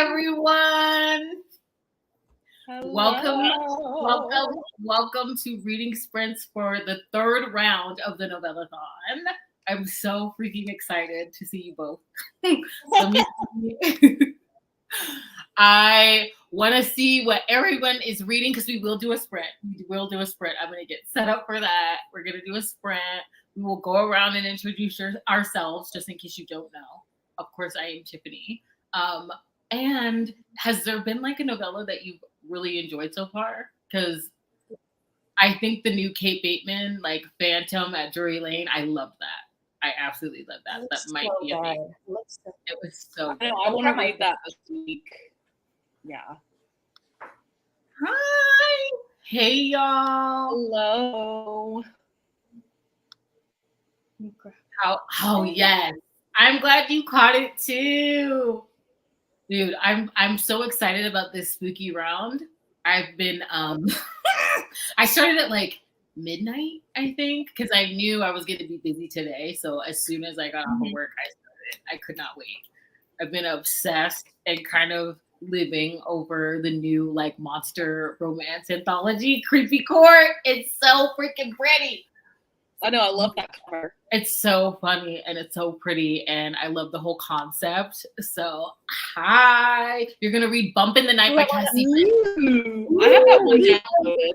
everyone. Hello. Welcome to Reading Sprints for the third round of the Novellathon. I'm so freaking excited to see you both. I want to see what everyone is reading because we will do a sprint. I'm going to get set up for that. We're going to do a sprint. We will go around and introduce ourselves just in case you don't know. Of course, I am Tiffany. And has there been like a novella that you've really enjoyed so far? Because I think the new Kate Bateman, like Phantom at Drury Lane, I love that. I absolutely love that. That might be a thing. It was so good. I want to read that this week. Yeah. Hi. Hey, y'all. Hello. Oh yes. I'm glad you caught it too. Dude, I'm so excited about this spooky round. I've been I started at like midnight, I think, because I knew I was going to be busy today. So as soon as I got off of work, I started. I could not wait. I've been obsessed and kind of living over the new like monster romance anthology, Creepy Court. It's so freaking pretty. I know, I love that cover. It's so funny and it's so pretty, and I love the whole concept. So, hi. You're going to read Bump in the Night by Cassie. I have that one downloaded.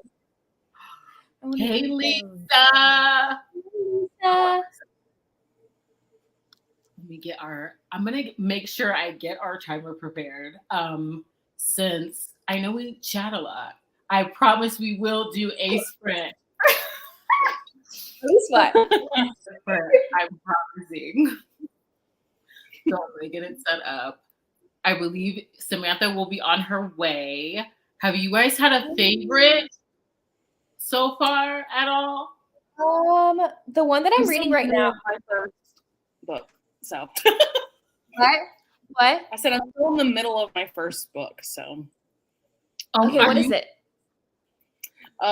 Hey, Lisa. I'm going to make sure I get our timer prepared. Since I know we chat a lot, I promise we will do a sprint. What? I'm promising. So I'm going to get it set up. I believe Samantha will be on her way. Have you guys had a favorite so far at all? The one that I'm reading right now. My first book. So. What? I said I'm still in the middle of my first book. So. Okay, what is it?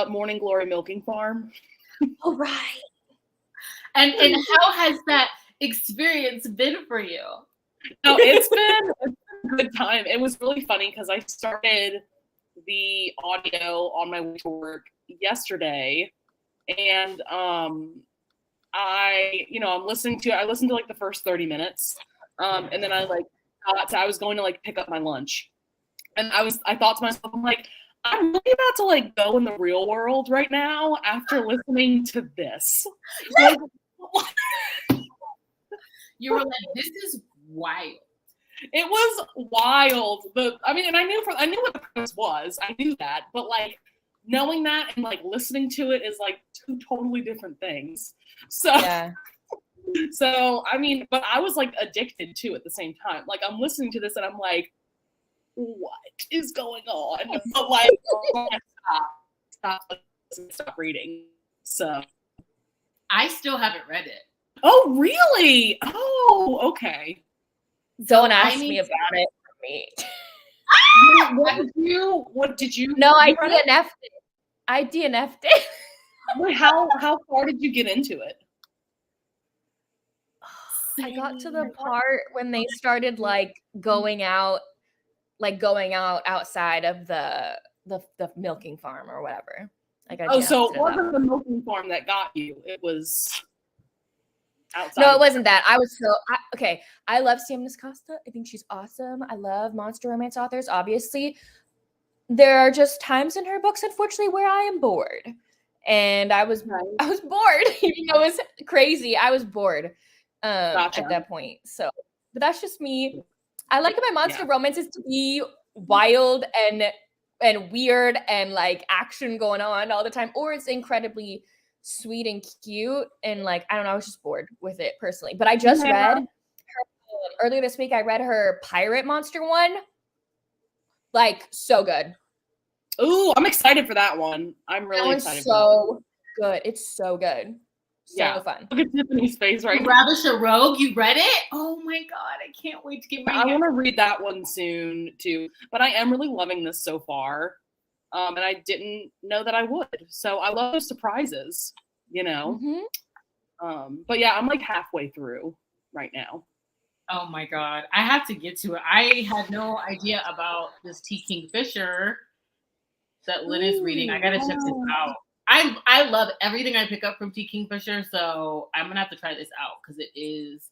Morning Glory Milking Farm. Oh, right. And how has that experience been for you? No, it's been a good time. It was really funny because I started the audio on my way to work yesterday, and I listened to like the first 30 minutes, and then I was going to like pick up my lunch, and I thought to myself, I'm like, I'm really about to like go in the real world right now after listening to this. Like, you were like, this is wild. It was wild. And I knew what the premise was. I knew that, but like knowing that and like listening to it is like two totally different things. So yeah. So but I was like addicted to at the same time. Like I'm listening to this and I'm like, what is going on? But like, stop reading. So I still haven't read it. Oh, really? Oh, okay. Don't ask me about it. For me. What did you? No, I DNF'd it. I DNF'd it. Wait, how far did you get into it? I got to the part when they started like going out outside of the milking farm or whatever. So it wasn't the milking farm that got you. It was outside. No, it wasn't that. I love Sam Costa. I think she's awesome. I love monster romance authors. Obviously, there are just times in her books, unfortunately, where I am bored, and I was bored. Even though it was crazy, I was bored Gotcha. At that point. So, but that's just me. I like my monster romances to be wild and weird and like action going on all the time, or it's incredibly sweet and cute, and like I don't know, I was just bored with it personally. But I just read her, earlier this week. I read her pirate monster one. Like so good. Ooh, I'm excited for that one. I'm really excited. So good. It's so good. So fun. Look at Tiffany's face right now. Ravish a Rogue. You read it? Oh my god, I can't wait to get my. I want to read that one soon too. But I am really loving this so far. And I didn't know that I would. So I love those surprises, you know. Mm-hmm. But yeah, I'm like halfway through right now. Oh my God. I have to get to it. I had no idea about this T. Kingfisher that Lynn is reading. I gotta check this out. I love everything I pick up from T. Kingfisher, so I'm gonna have to try this out because it is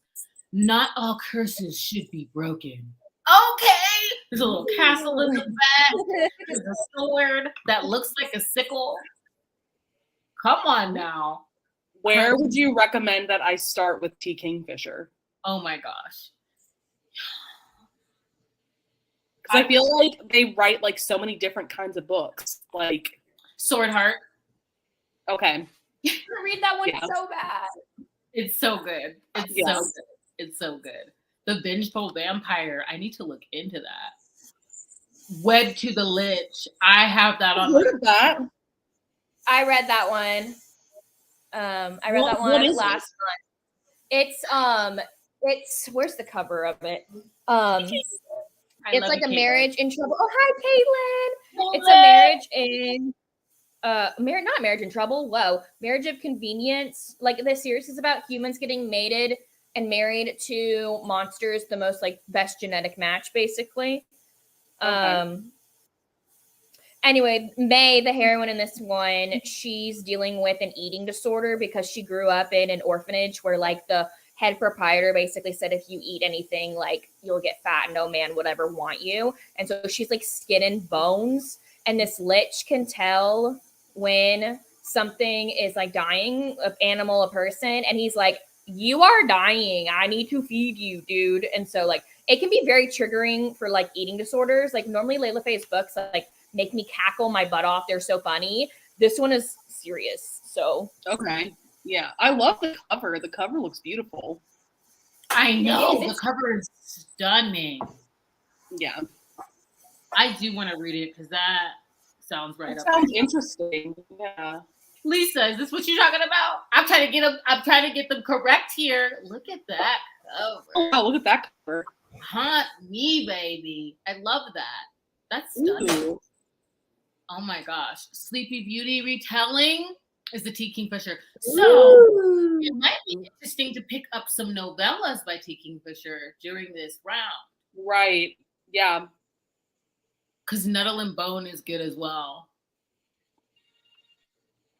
not all curses should be broken. Okay. There's a little castle in the back. There's a sword that looks like a sickle. Come on now. Where would you recommend that I start with T. Kingfisher? Oh my gosh. Because I feel like they write like so many different kinds of books. Like Sword Heart. Okay. I read that one so bad. It's so good. It's so good. It's so good. The Vengeful Vampire. I need to look into that. Wed to the Lich. I have that on. Look at that. I read that one. I read that one last month. It's where's the cover of it? It's like a marriage in trouble. Oh, hi, Caitlin. It's a marriage in not marriage in trouble. Whoa, marriage of convenience. Like this series is about humans getting mated and married to monsters, the most like best genetic match, basically. Okay. Anyway, May, the heroine in this one, she's dealing with an eating disorder because she grew up in an orphanage where like the head proprietor basically said if you eat anything, like you'll get fat and no man would ever want you. And so she's like skin and bones. And this lich can tell when something is like dying, an animal, a person. And he's like, you are dying. I need to feed you, dude. And so like it can be very triggering for like eating disorders. Like normally Layla Faye's books like make me cackle my butt off. They're so funny. This one is serious. So okay. Yeah, I love the cover. The cover looks beautiful. I know. The cover is stunning. Yeah. I do want to read it because that sounds right. Sounds interesting. Yeah. Lisa, is this what you're talking about? I'm trying to get them correct here. Look at that cover. Oh, wow, look at that cover. Haunt me, baby. I love that. That's stunning. Ooh. Oh my gosh. Sleepy Beauty retelling is the T. Kingfisher. So it might be interesting to pick up some novellas by T. Kingfisher during this round. Right. Yeah. Because Nettle and Bone is good as well.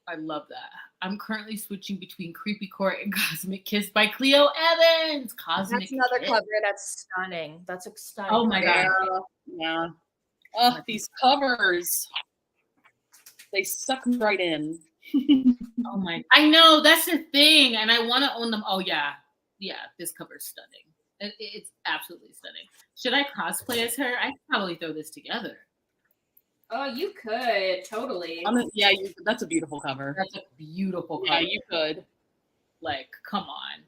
I love that. I'm currently switching between Creepy Court and Cosmic Kiss by Cleo Evans. Cosmic That's another Kiss. cover that's stunning. That's stunning. Oh my God. Yeah. Oh, these covers. They suck me right in. Oh my! I know that's the thing, and I want to own them. Oh yeah, this cover's stunning. It's absolutely stunning. Should I cosplay as her? I could probably throw this together. Oh, you could totally. That's a beautiful cover. That's a beautiful cover. Yeah, you could. Like, come on,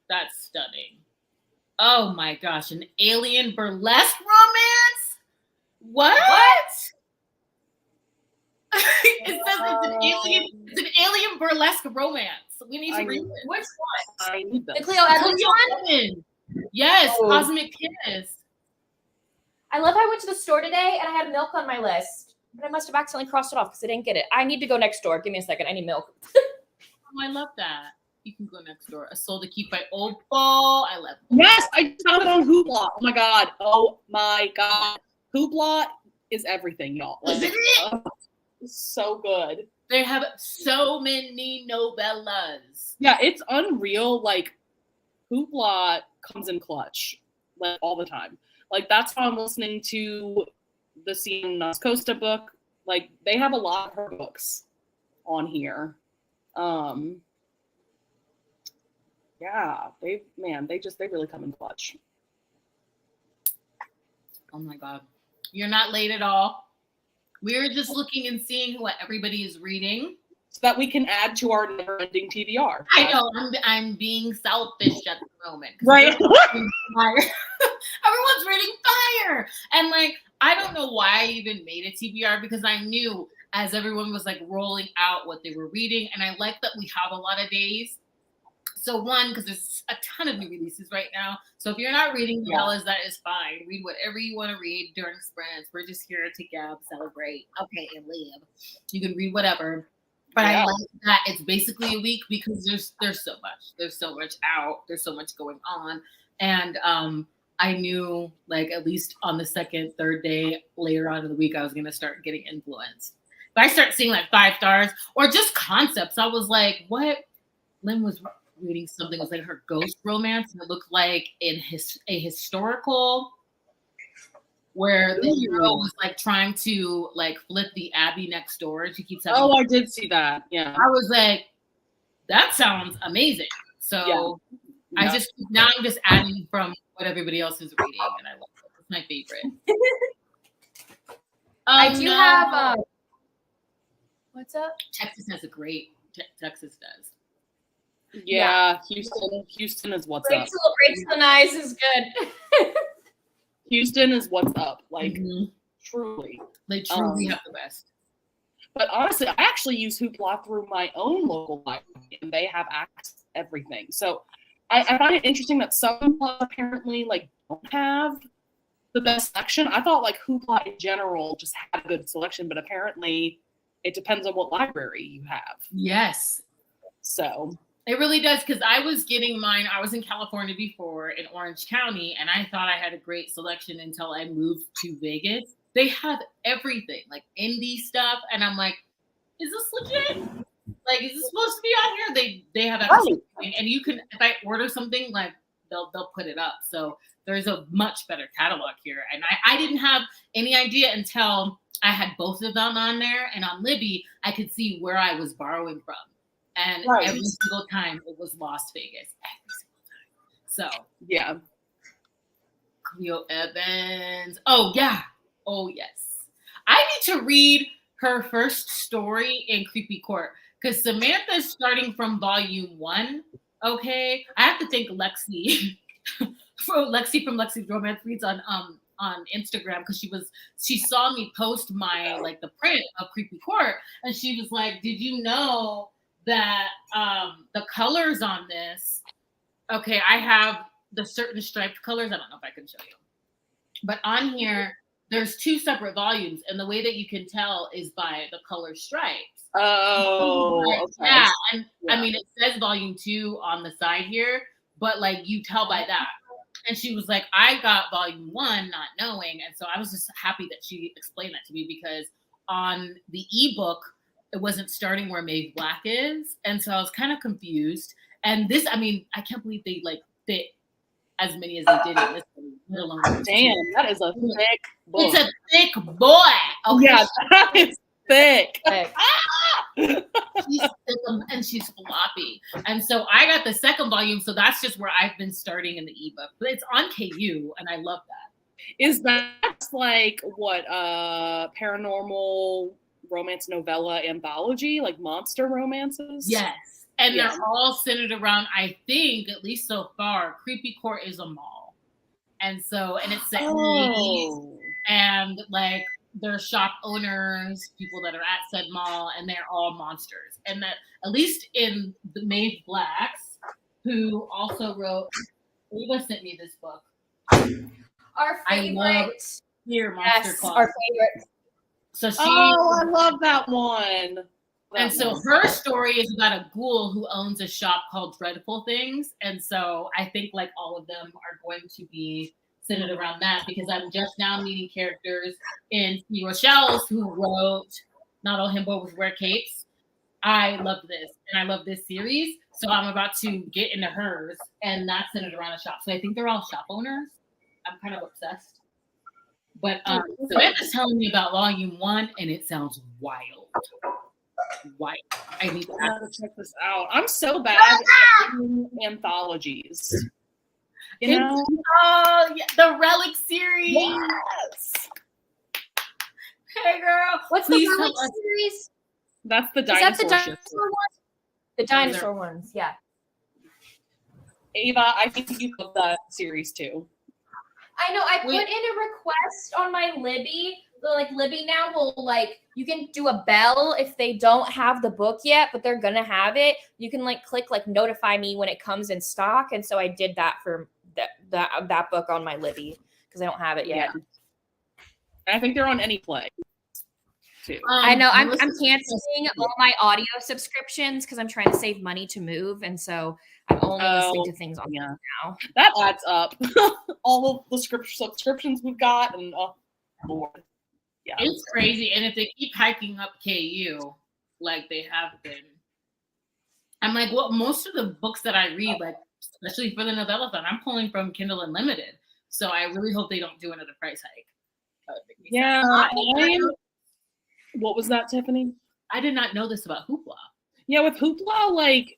that's stunning. Oh my gosh, an alien burlesque romance? What? It says it's an alien burlesque romance. We need to read it. Which one? I need the Cleo Evans one? Yes, Cosmic Kiss. I love how I went to the store today and I had milk on my list, but I must have accidentally crossed it off because I didn't get it. I need to go next door. Give me a second. I need milk. Oh, I love that. You can go next door. A Soul to Keep by Opal. I love it. Yes, I found it on Hoopla. Oh my god. Oh my god. Hoopla is everything, y'all. Like, it's so good. They have so many novellas. Yeah, it's unreal. Like, Hoopla comes in clutch, like, all the time. Like, that's how I'm listening to the Sienna Costa book. Like, they have a lot of her books on here. Yeah, they really come in clutch. Oh my god. You're not late at all. We're just looking and seeing what everybody is reading. So that we can add to our never-ending TBR. I know, I'm being selfish at the moment. Right. Everyone's reading fire. And like, I don't know why I even made a TBR because I knew as everyone was like rolling out what they were reading. And I like that we have a lot of days. So one, because there's a ton of new releases right now. So if you're not reading novellas, that is fine. Read whatever you want to read during sprints. We're just here to gab, celebrate, okay, and live. You can read whatever. But I like that it's basically a week because there's so much. There's so much out. There's so much going on And I knew like at least on the second, third day later on in the week, I was going to start getting influenced. But I start seeing like 5 stars or just concepts. I was like, what? Lynn was reading something. It was like her ghost romance. And it looked like a historical where the hero was like trying to like flip the abbey next door. And she keeps having. Oh, I did see that. Yeah. I was like, that sounds amazing. So I just now I'm just adding from what everybody else is reading, and I love it. It's my favorite. I do have. What's up? Texas has a great. Texas does. Yeah, Houston is what's up. Rachel and I's is good. Houston is what's up. Like truly, they truly have the best. But honestly, I actually use Hoopla through my own local library, and they have access to everything. So I find it interesting that some apparently like don't have the best selection. I thought like Hoopla in general just had a good selection, but apparently it depends on what library you have. Yes. So it really does, because I was getting mine. I was in California before in Orange County, and I thought I had a great selection until I moved to Vegas. They have everything, like indie stuff, and I'm like, is this legit? Like, is this supposed to be on here? They have everything, and you can, if I order something, like they'll put it up. So there's a much better catalog here, and I didn't have any idea until I had both of them on there, and on Libby I could see where I was borrowing from. And every single time it was Las Vegas. Every single time. So yeah. Cleo Evans. Oh yeah. Oh yes. I need to read her first story in Creepy Court, because Samantha's starting from volume 1. Okay. I have to thank Lexi from Lexi's Romance Reads on Instagram, because she saw me post my like the print of Creepy Court, and she was like, did you know that the colors on this, okay, I have the certain striped colors. I don't know if I can show you, but on here there's 2 separate volumes, and the way that you can tell is by the color stripes. Oh, okay. Yeah, and I mean it says volume 2 on the side here, but like you tell by that. And she was like, I got volume 1 not knowing, and so I was just happy that she explained that to me, because on the ebook it wasn't starting where Maeve Black is. And so I was kind of confused. And this, I mean, I can't believe they like fit as many as they did in this one, let alone. Damn, that is a thick book. It's a thick boy. Okay. Yeah, that is thick. She's thick and she's floppy. And so I got the second volume. So that's just where I've been starting in the ebook. But it's on KU, and I love that. Is that like what paranormal romance novella anthology, like monster romances? Yes. And they're all centered around, I think, at least so far, Creepy Court is a mall. And so, and it's set in the 80s, and like they're shop owners, people that are at said mall, and they're all monsters. And that, at least in the Maeve Blacks, who also wrote, Eva sent me this book. Our favorite. I love Here, Monster Claw. Our favorite. So she, I love that one. And so her story is about a ghoul who owns a shop called Dreadful Things. And so I think like all of them are going to be centered around that, because I'm just now meeting characters in C. Rochelle's who wrote Not All Himbos Wear Capes. I love this, and I love this series. So I'm about to get into hers, and that's centered around a shop. So I think they're all shop owners. I'm kind of obsessed. But Samantha's telling me about volume 1, and it sounds wild. Wild. I need to check this out. I'm so bad at anthologies. You know? Oh, yeah, the Relic series. Yes. Hey, girl. What's the Relic series? That's the dinosaur. Is that the dinosaur ones? The dinosaur ones, yeah. Ava, I think you love that series too. I know. I put in a request on my Libby. Like Libby now will like, you can do a bell if they don't have the book yet, but they're gonna have it. You can like click like notify me when it comes in stock, and so I did that for that book on my Libby because I don't have it yet. Yeah. I think they're on Any Play. too. I know I'm canceling all my audio subscriptions because I'm trying to save money to move, and so I'm only listening to things on now. That adds up. All of the subscriptions we've got, and Lord, yeah, it's crazy. And if they keep hiking up KU like they have been, I'm like, well, most of the books that I read, like especially for the Novellathon, I'm pulling from Kindle Unlimited. So I really hope they don't do another price hike. Yeah. What was that, Tiffany? I did not know this about Hoopla. Yeah, with Hoopla, like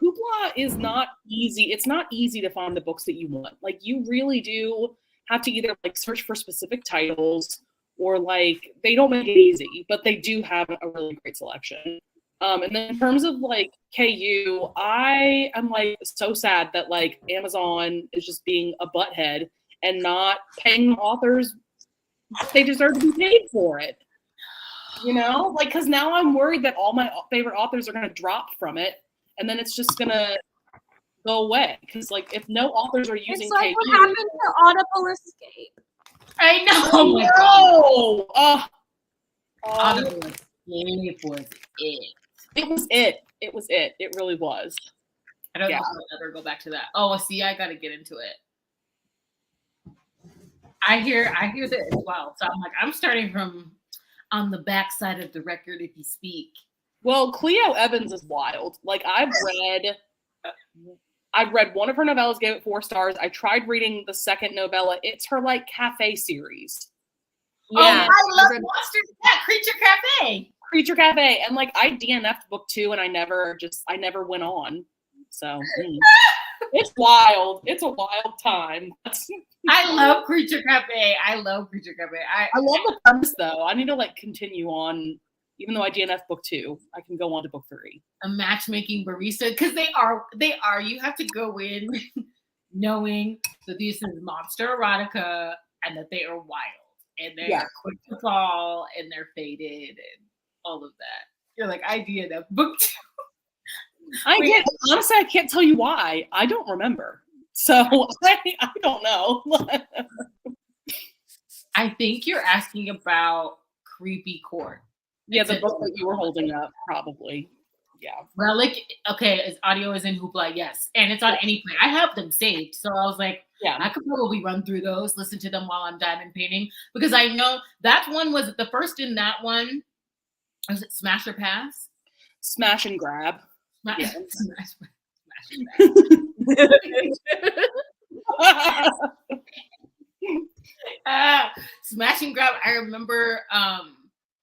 Hoopla is not easy. It's not easy to find the books that you want. Like you really do have to either like search for specific titles or like they don't make it easy, but they do have a really great selection. And then in terms of like KU, I am like so sad that like Amazon is just being a butthead and not paying authors what they deserve to be paid for it. You know, like because now I'm worried that all my favorite authors are going to drop from it, and then it's just going to go away. Because like if no authors are using, it's like KU, what happened to Audible Escape. I know. Oh my God. Audible Escape was it. It was it. It was it. It really was. I don't know if I'll ever go back to that. Oh, see, I got to get into it. I hear that as well. So I'm like, I'm starting from on the back side of the record, if you speak. Well, Cleo Evans is wild. Like I've read one of her novellas, gave it 4 stars. I tried reading the second novella. It's her like cafe series. Yeah, I love Monsters. Yeah, Creature Cafe. And like I DNF'd book 2 and I never went on. So it's wild. It's a wild time. I love Creature Cafe. I love the premise though. I need to like continue on, even though I DNF book 2, I can go on to book 3. A matchmaking barista, because they are. You have to go in knowing that this is monster erotica and that they are wild and they're quick to fall and they're faded and all of that. You're like, I DNF book 2. Honestly, I can't tell you why. I don't remember. So I don't know. I think you're asking about Creepy Court. Yeah, the book that you were holding up, probably. Yeah. Relic, okay, audio is in Hoopla, yes. And it's on any play. I have them saved. So I was like, I could probably run through those, listen to them while I'm diamond painting. Because I know that one was the first in that one. Was it Smash or Pass? Smash and Grab. Smash and Grab. I remember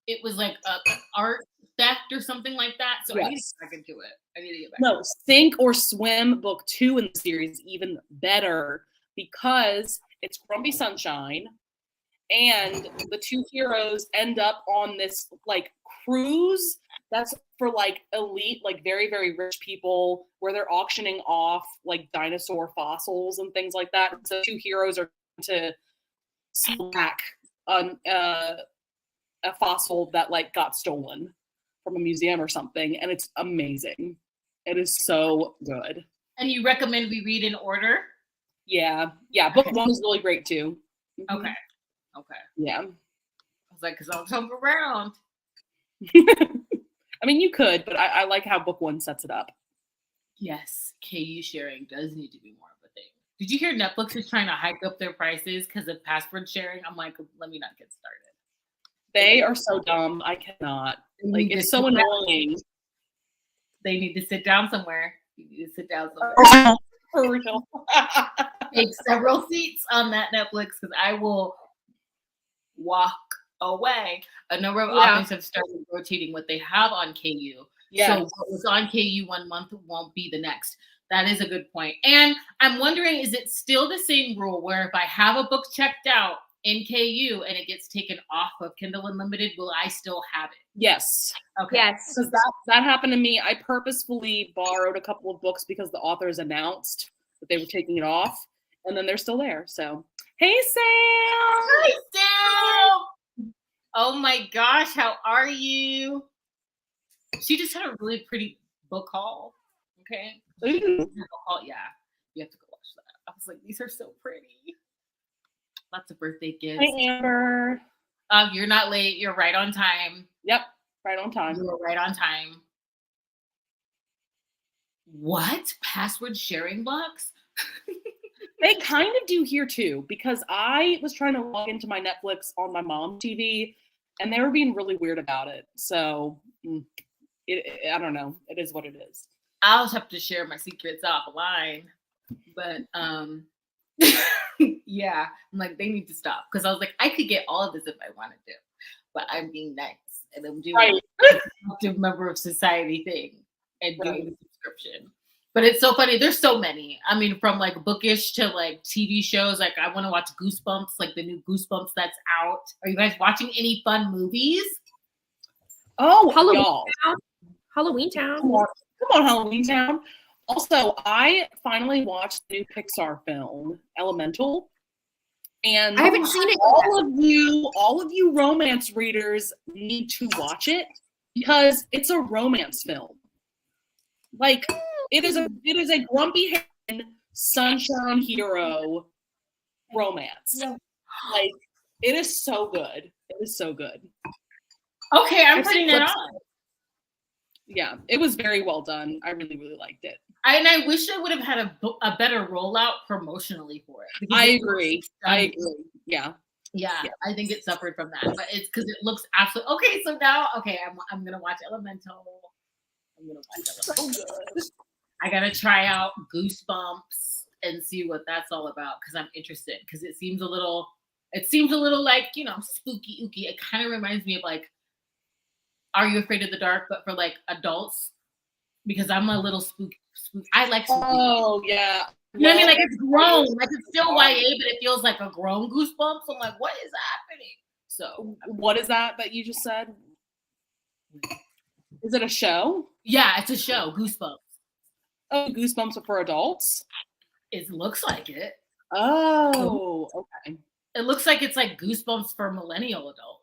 it was like an art theft or something like that. So I need to get back into it. No, Sink or Swim book 2 in the series even better because it's Grumpy Sunshine and the 2 heroes end up on this like cruise that's for like elite, like very, very rich people where they're auctioning off like dinosaur fossils and things like that. So 2 heroes are to slack on a fossil that like got stolen from a museum or something, and it's amazing. It is so good. And you recommend we read in order? Yeah. Book 1 is really great too. Okay. Yeah. I was like, because I'll jump around. I mean, you could, but I like how book 1 sets it up. Yes, KU sharing does need to be more of a thing. Did you hear Netflix is trying to hike up their prices because of password sharing? I'm like, let me not get started. They are so dumb. I cannot. Like, it's so annoying. They need to sit down somewhere. You need to sit down somewhere. For real. Take several seats on that Netflix because I will walk away. A number of authors have started rotating what they have on KU. So what was on KU one month won't be the next. That is a good point. And I'm wondering, is it still the same rule where if I have a book checked out in KU and it gets taken off of Kindle Unlimited, will I still have it? Yes. Okay. Yes. Because that happened to me. I purposefully borrowed a couple of books because the authors announced that they were taking it off, and then they're still there. So, hey, Sam. Hi, Sam. Oh my gosh, how are you? She just had a really pretty book haul. Okay. Ooh. Yeah, you have to go watch that. I was like, these are so pretty. Lots of birthday gifts. Hi, Amber. You're not late. You're right on time. Yep, right on time. You were right on time. What? Password sharing blocks? They kind of do here too, because I was trying to log into my Netflix on my mom's TV, and they were being really weird about it. So, I don't know. It is what it is. I'll have to share my secrets offline. But yeah, I'm like, they need to stop. Because I was like, I could get all of this if I wanted to. But I'm being nice. And I'm doing a active member of society thing and doing the subscription. But it's so funny. There's so many. I mean, from like bookish to like TV shows. Like I want to watch Goosebumps, like the new Goosebumps that's out. Are you guys watching any fun movies? Oh, Halloween Town. Come on, Halloween Town. Also, I finally watched the new Pixar film, Elemental. And I haven't seen it. All of you romance readers need to watch it because it's a romance film. Like it is a grumpy sunshine hero romance. No. Like it is so good. It is so good. Okay, I'm putting that on. Yeah, it was very well done. I really, really liked it. And I wish I would have had a better rollout promotionally for it. I agree. Yeah. I think it suffered from that, but it's because it looks absolutely okay. So now, I'm gonna watch Elemental. So good. I gotta try out Goosebumps and see what that's all about because I'm interested. Because it seems a little like spooky ooky. It kind of reminds me of like Are You Afraid of the Dark, but for like adults. Because I'm a little spooky. I like spooky. Oh yeah. You know what I mean? Like it's grown. Like it's still YA, but it feels like a grown Goosebumps. I'm like, what is happening? So what is that you just said? Is it a show? Yeah, it's a show. Goosebumps. Oh, Goosebumps are for adults? It looks like it. Oh, okay. It looks like it's like Goosebumps for millennial adults.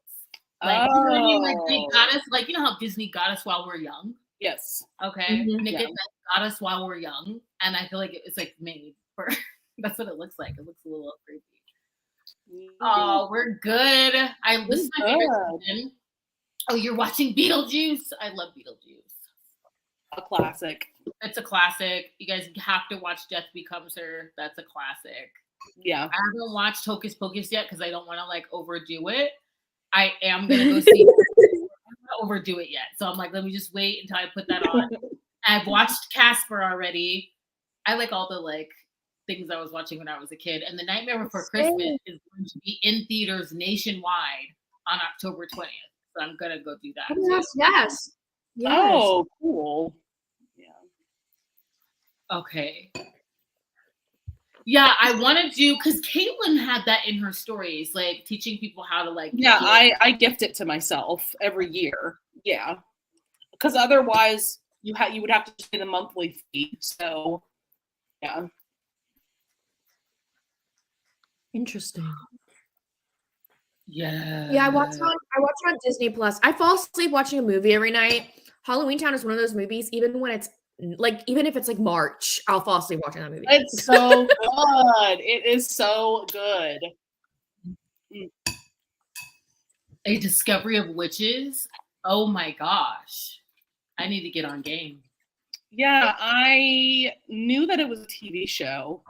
Like, you know what I mean? Like they got us, like, you know how Disney got us while we're young? Yes. Okay. Mm-hmm. Nick got us while we're young. And I feel like it's like made for that's what it looks like. It looks a little creepy. Mm-hmm. Oh, we're good. This is my favorite season. Oh, you're watching Beetlejuice? I love Beetlejuice. A classic. It's a classic. You guys have to watch Death Becomes Her. That's a classic. Yeah. I haven't watched Hocus Pocus yet because I don't want to like overdo it. I am gonna go see it. I don't want to overdo it yet. So I'm like, let me just wait until I put that on. I've watched Casper already. I like all the like things I was watching when I was a kid. And The Nightmare Before Christmas is going to be in theaters nationwide on October 20th. So I'm gonna go do that. Yes. Oh, cool. Yeah. Okay. Yeah, I want to do because Caitlin had that in her stories, like teaching people how to like. Yeah, I gift it to myself every year. Yeah, because otherwise you would have to pay the monthly fee. So, yeah. Interesting. Yeah. Yeah, I watch it on Disney Plus. I fall asleep watching a movie every night. Halloween Town is one of those movies, even if it's like March, I'll fall asleep watching that movie. It's so good. It is so good. A Discovery of Witches. Oh my gosh. I need to get on game. Yeah, I knew that it was a TV show.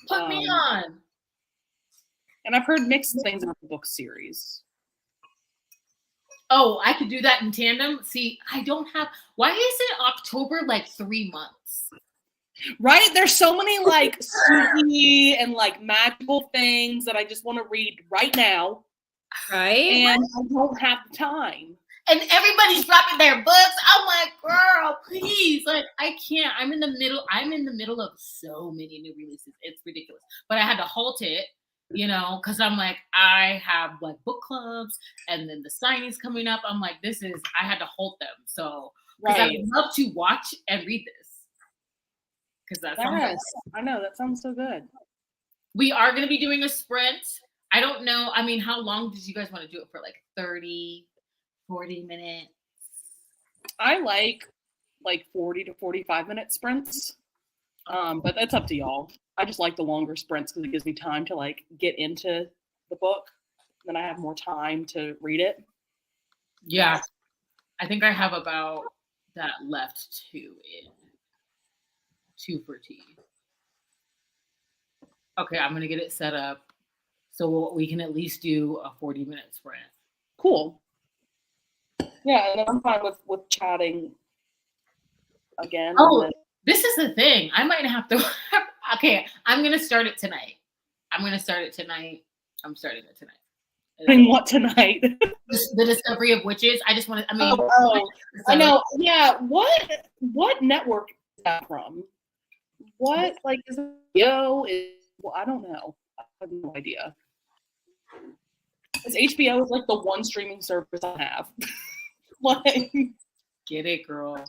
Put me on. And I've heard mixed things about the book series. Oh, I could do that in tandem. See, why is it October like 3 months? Right? There's so many like spooky and like magical things that I just want to read right now. Right? And I don't have the time. And everybody's dropping their books. I'm like, girl, please. Like, I can't. I'm in the middle of so many new releases. It's ridiculous. But I had to halt it. Because I'm like, I have like book clubs and then the signings coming up. I'm like, I had to hold them. So, because I would love to watch and read this. Because that sounds I know. That sounds so good. We are going to be doing a sprint. I don't know. I mean, how long did you guys want to do it for? Like 30, 40 minutes? I like 40 to 45 minute sprints. But that's up to y'all. I just like the longer sprints because it gives me time to like get into the book. Then I have more time to read it. Yeah. I think I have about that left too in 2 for tea. Okay, I'm gonna get it set up so we can at least do a 40-minute sprint. Cool. Yeah, and then I'm fine with chatting again. Oh, this is the thing. I might have to. Okay, I'm gonna start it tonight. I'm starting it tonight. Doing what tonight? The Discovery of Witches. I just want to. I mean, I know. Yeah. What network is that from? What like is it? Well, I don't know. I have no idea. Because HBO is like the one streaming service I have. Like, get it, girl.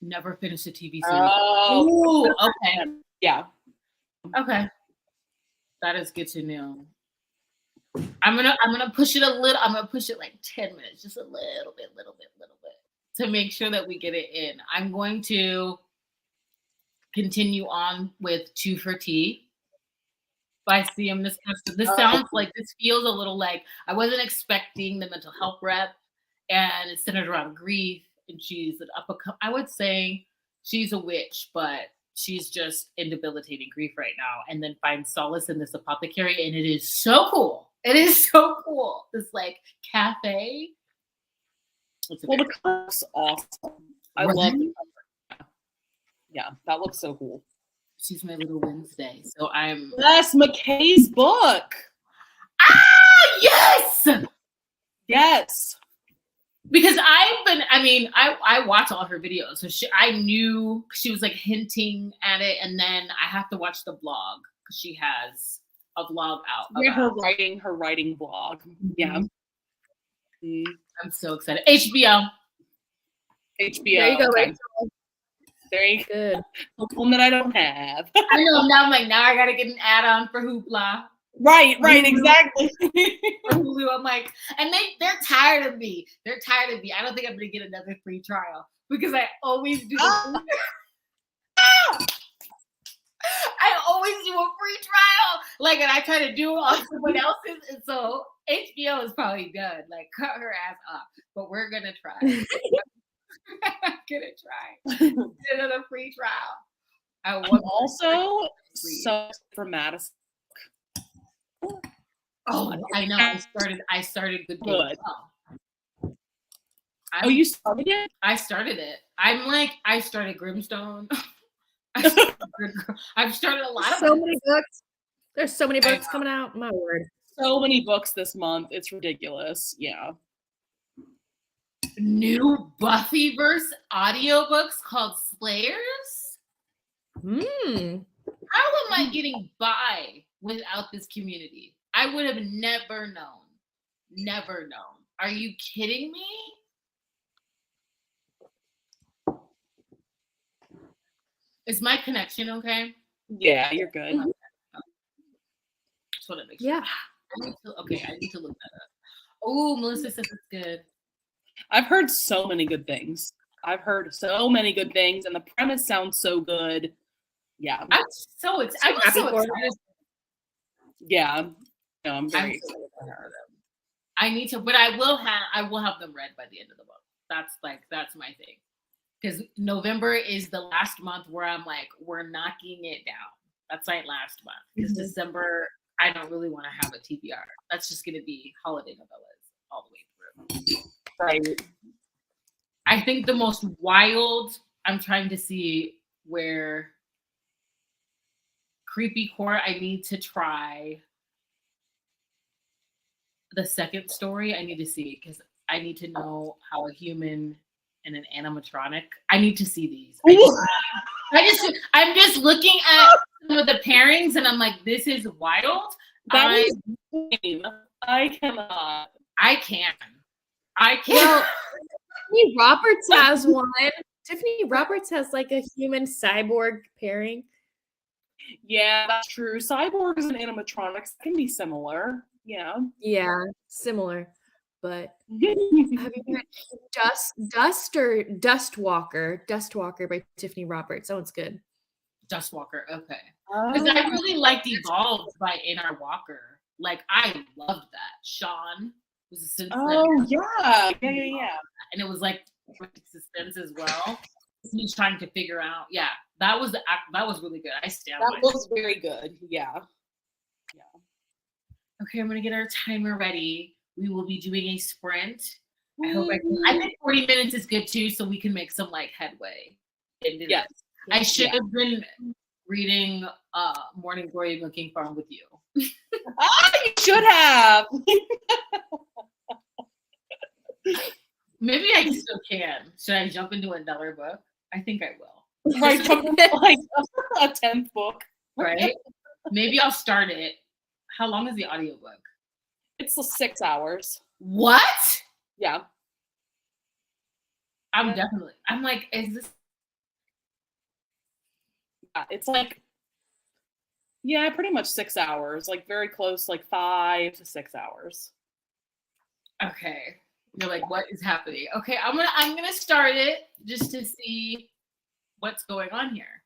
Never finished a TV series. Oh, okay. Yeah. Okay. That is good to know. I'm gonna push it a little. I'm gonna push it like 10 minutes, just a little bit, to make sure that we get it in. I'm going to continue on with 2 for Tea by CM This sounds like, this feels a little like, I wasn't expecting the mental health rep, and it's centered around grief, and she's an I would say she's a witch, but she's just in debilitating grief right now, and then finds solace in this apothecary, and it is so cool. It is so cool. This like cafe. Well, the cover's awesome. I love the cover. Yeah, that looks so cool. She's my little Wednesday. So I'm. Yes, McKay's book. Ah, yes. Yes. Because I watch all her videos. So I knew she was like hinting at it. And then I have to watch the blog because she has a vlog out. Yeah, her writing blog. Mm-hmm. Yeah. Mm-hmm. I'm so excited. HBO. There you go, okay. Rachel. There you go. The one that I don't have. I know. Now I'm like, now I gotta get an add-on for Hoopla. Right, exactly. Hulu. I'm like, and they're tired of me. I don't think I'm gonna get another free trial because I always do. I always do a free trial, like, and I try to do it on someone else's, and so HBO is probably done. Like, cut her ass off, but we're gonna try. I'm gonna try. Get another free trial. I'm also so for Madison. Oh, I know. I started Good Day. You started it? I started it. I started Grimstone. I've started a lot of many books. There's so many books coming out. My word. So many books this month. It's ridiculous. Yeah. New Buffyverse audiobooks called Slayers. How am I getting by without this community? I would have never known. Never known. Are you kidding me? Is my connection okay? Yeah, you're good. Okay. Just want to make sure. Yeah. I need to look that up. Oh, Melissa says it's good. I've heard so many good things. And the premise sounds so good. Yeah. I'm so excited. Yeah. No, I'm very excited for her. I need to, but I will have them read by the end of the month. That's my thing. Because November is the last month where I'm like, we're knocking it down. That's like last month. Because December, I don't really want to have a TBR. That's just going to be holiday novellas all the way through. Right. I think the most wild, I'm trying to see where creepy core, I need to try the second story. I need to see because I need to know how a human and an animatronic. I need to see these. I'm just looking at some of the pairings and I'm like, this is wild. That is lame. I cannot. I can. Well, Tiffany Roberts has one. Tiffany Roberts has like a human cyborg pairing. Yeah, that's true. Cyborgs and animatronics can be similar. Yeah. Yeah, similar. But have you read Dustwalker by Tiffany Roberts? That one's good. Dustwalker, okay. Because I really liked Evolved by A.R. Walker. Like, I loved that. Sean was a suspense. Oh, yeah. And it was like suspense as well. He's trying to figure out. Yeah, that was really good. I stand That was very good. Yeah. Okay, I'm gonna get our timer ready. We will be doing a sprint. I think 40 minutes is good too, so we can make some like headway. Yes. I should have been reading Morning Glory and Looking Farm with you. You should have. Maybe I still can. Should I jump into another book? I think I will. Right, jump into like a 10th book. Right? Maybe I'll start it. How long is the audiobook? It's 6 hours. What? Yeah. I'm like, is this? Yeah, it's like, yeah, pretty much 6 hours. Like very close, like 5 to 6 hours. Okay. You're like, what is happening? Okay, I'm gonna start it just to see what's going on here.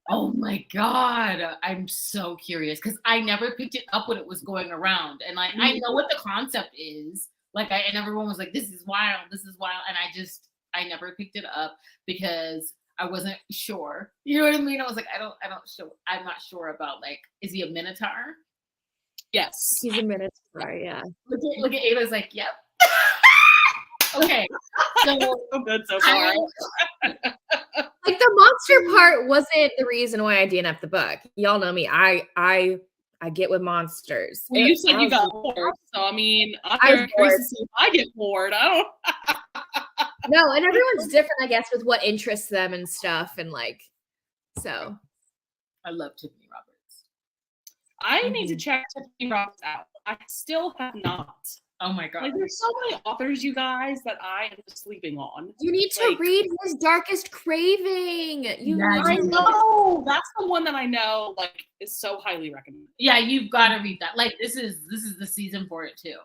Oh my God. I'm so curious because I never picked it up when it was going around. And like, I know what the concept is. Like, and everyone was like, this is wild. And I never picked it up because I wasn't sure. You know what I mean? I was like, I'm not sure about like, is he a Minotaur? Yes. He's a Minotaur, yeah. Look at Ava's like, yep. Okay. So good so far. Like the monster part wasn't the reason why I DNF'd the book. Y'all know me. I get with monsters. Well, you said you got bored, so I mean, I'm very curious to see if I get bored. I don't. No, and everyone's different, I guess, with what interests them and stuff, and like, so. I love Tiffany Roberts. I need to check Tiffany Roberts out. I still have not. Oh my God. Like, there's so many authors, you guys, that I am sleeping on. You need to read His Darkest Craving. I know. That's the one that I know, like, is so highly recommended. Yeah, you've got to read that. Like, this is the season for it too.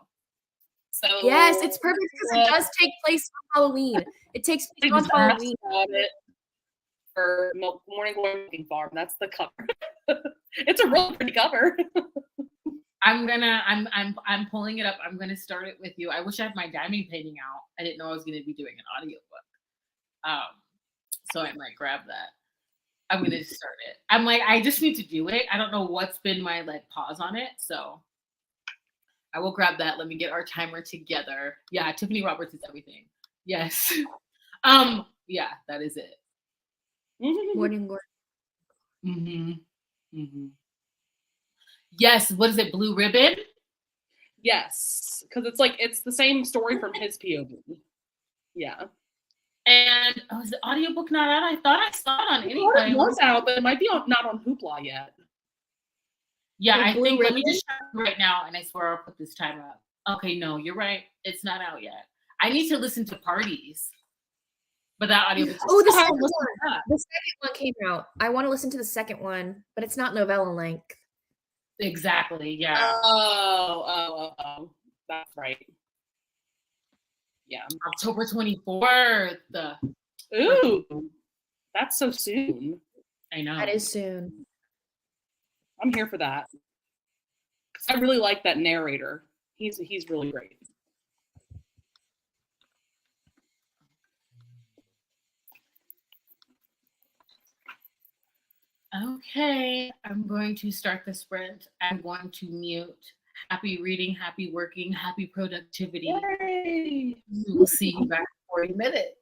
So yes, it's perfect because it does take place on Halloween. It takes place on Halloween. For Morning Glory Looking Farm. That's the cover. It's a really pretty cover. I'm pulling it up. I'm gonna start it with you. I wish I had my diamond painting out. I didn't know I was gonna be doing an audiobook. So I might grab that. I'm gonna start it. I'm like, I just need to do it. I don't know what's been my like pause on it. So I will grab that. Let me get our timer together. Yeah, Tiffany Roberts is everything. Yes. Yeah, that is it. Morning Glory. Yes, what is it, Blue Ribbon? Yes, because it's the same story from his POV. Yeah. And is the audiobook not out? I thought I saw it on anything. It was out, but it might be not on Hoopla yet. Yeah, I think let me just check right now, and I swear I'll put this timer up. Okay, no, you're right. It's not out yet. I need to listen to Parties. But that audiobook. Oh, the second one. The second one came out. I want to listen to the second one, but it's not novella length. Exactly. Yeah. Oh. That's right. Yeah. October 24th. Ooh. That's so soon. I know. That is soon. I'm here for that. Because I really like that narrator. He's really great. Okay, I'm going to start the sprint. I'm going to mute. Happy reading, happy working, happy productivity. Yay! We will see you back in 40 minutes.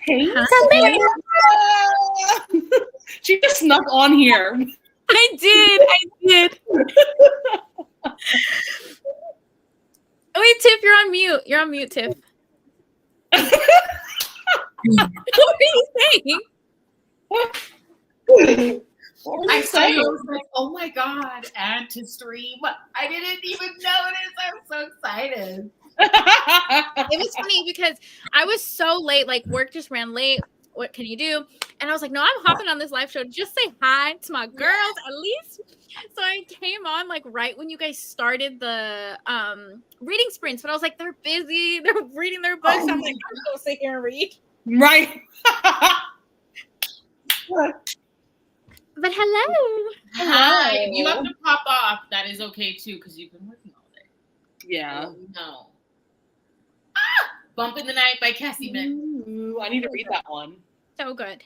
Hey, Samantha. She just snuck on here. I did. Wait, Tiff, you're on mute. You're on mute, Tiff. What are you saying? I saw you. I was like, oh my God, and to stream. I didn't even notice. I'm so excited. It was funny because I was so late, like work just ran late. What can you do? And I was like, no, I'm hopping on this live show. Just say hi to my girls at least. So I came on like right when you guys started the reading sprints, but I was like, they're busy. They're reading their books. I'm like, I'm gonna sit here and read. Right. But hello. Hi. If you have to pop off, that is okay too, because you've been working all day. Yeah. Oh, no. Bump in the Night by Cassie Min. Ooh, I need to read that one. So good.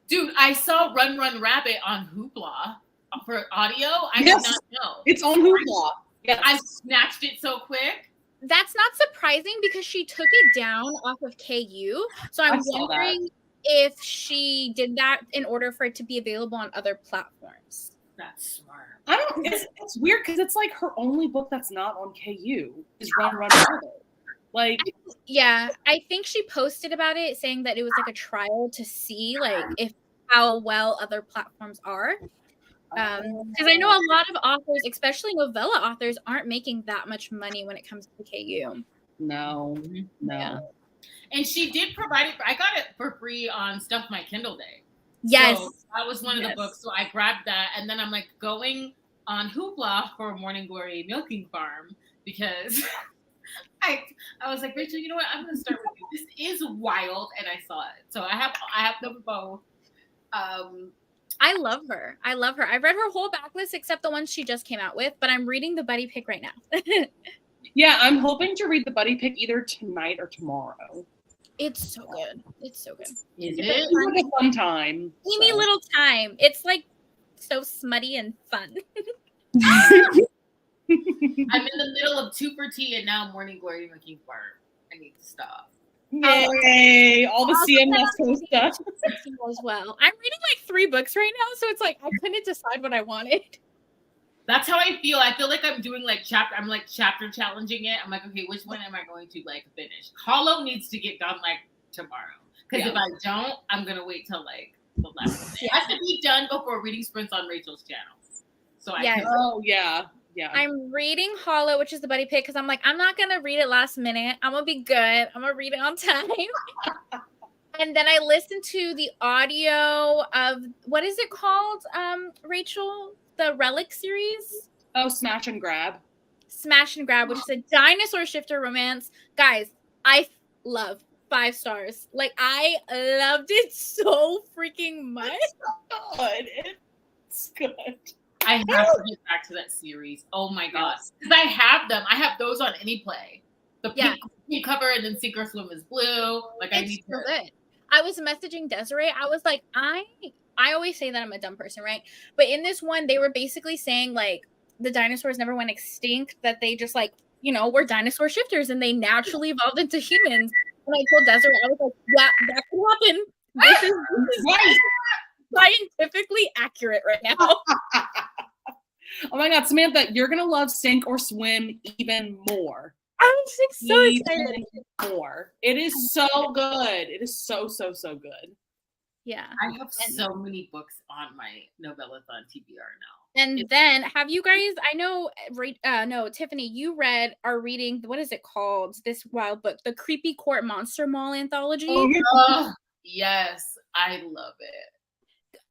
Dude, I saw Run Run Rabbit on Hoopla for audio. I Yes. did not know. It's on Hoopla. Yes. I snatched it so quick. That's not surprising because she took it down off of KU. So I'm wondering if she did that in order for it to be available on other platforms. That's smart. I don't. It's weird because it's like her only book that's not on KU is Run Run Rabbit. Like, yeah, I think she posted about it saying that it was like a trial to see like if how well other platforms are. Because I know a lot of authors, especially novella authors, aren't making that much money when it comes to KU. No. Yeah. And she did provide it. I got it for free on Stuff My Kindle Day. Yes. So that was one of the books. So I grabbed that. And then I'm like going on Hoopla for Morning Glory Milking Farm because I was like, Rachel, you know what? I'm going to start with you. This is wild. And I saw it. So I have them both. I love her. I read her whole backlist except the ones she just came out with, but I'm reading the buddy pick right now. Yeah, I'm hoping to read the buddy pick either tonight or tomorrow. It's so good. Is it? It's like a fun time. Give me a little time. It's like so smutty and fun. I'm in the middle of Two for Tea and now Morning Glory Milking Farm. I need to stop. Yay! All the CMS host stuff as well. I'm reading like 3 books right now, so it's like I couldn't decide what I wanted. That's how I feel. I feel like I'm doing like chapter challenging it. I'm like, okay, which one am I going to like finish? Hollow needs to get done like tomorrow. Because if I don't, I'm gonna wait till like the last one. It has to be done before reading sprints on Rachel's channel. So I can. Oh yeah. I'm reading Hollow, which is the buddy pick, because I'm like, I'm not gonna read it last minute. I'm gonna be good. I'm gonna read it on time. And then I listened to the audio of what is it called, Rachel? The Relic series? Oh, Smash and Grab, which is a dinosaur shifter romance. Guys, I love 5 stars. Like, I loved it so freaking much. It's good. I have to get back to that series. Oh my god. Because I have them. I have those on Anyplay. The pink cover and then Sink or Swim is blue. Like I need to. Good. I was messaging Desiree. I was like, I always say that I'm a dumb person, right? But in this one, they were basically saying like the dinosaurs never went extinct, that they just like, were dinosaur shifters and they naturally evolved into humans. And I told Desiree, I was like, yeah, that could happen. This is right. Scientifically accurate right now. Oh my god, Samantha, you're gonna love Sink or Swim even more. I'm so excited. More. It is so good. It is so good. Yeah. I have so many books on my Novellathon TBR now. And then have you guys, I know, Tiffany, you are reading, what is it called? This wild book, the Creepy Court Monster Mall anthology. Oh, yes. I love it.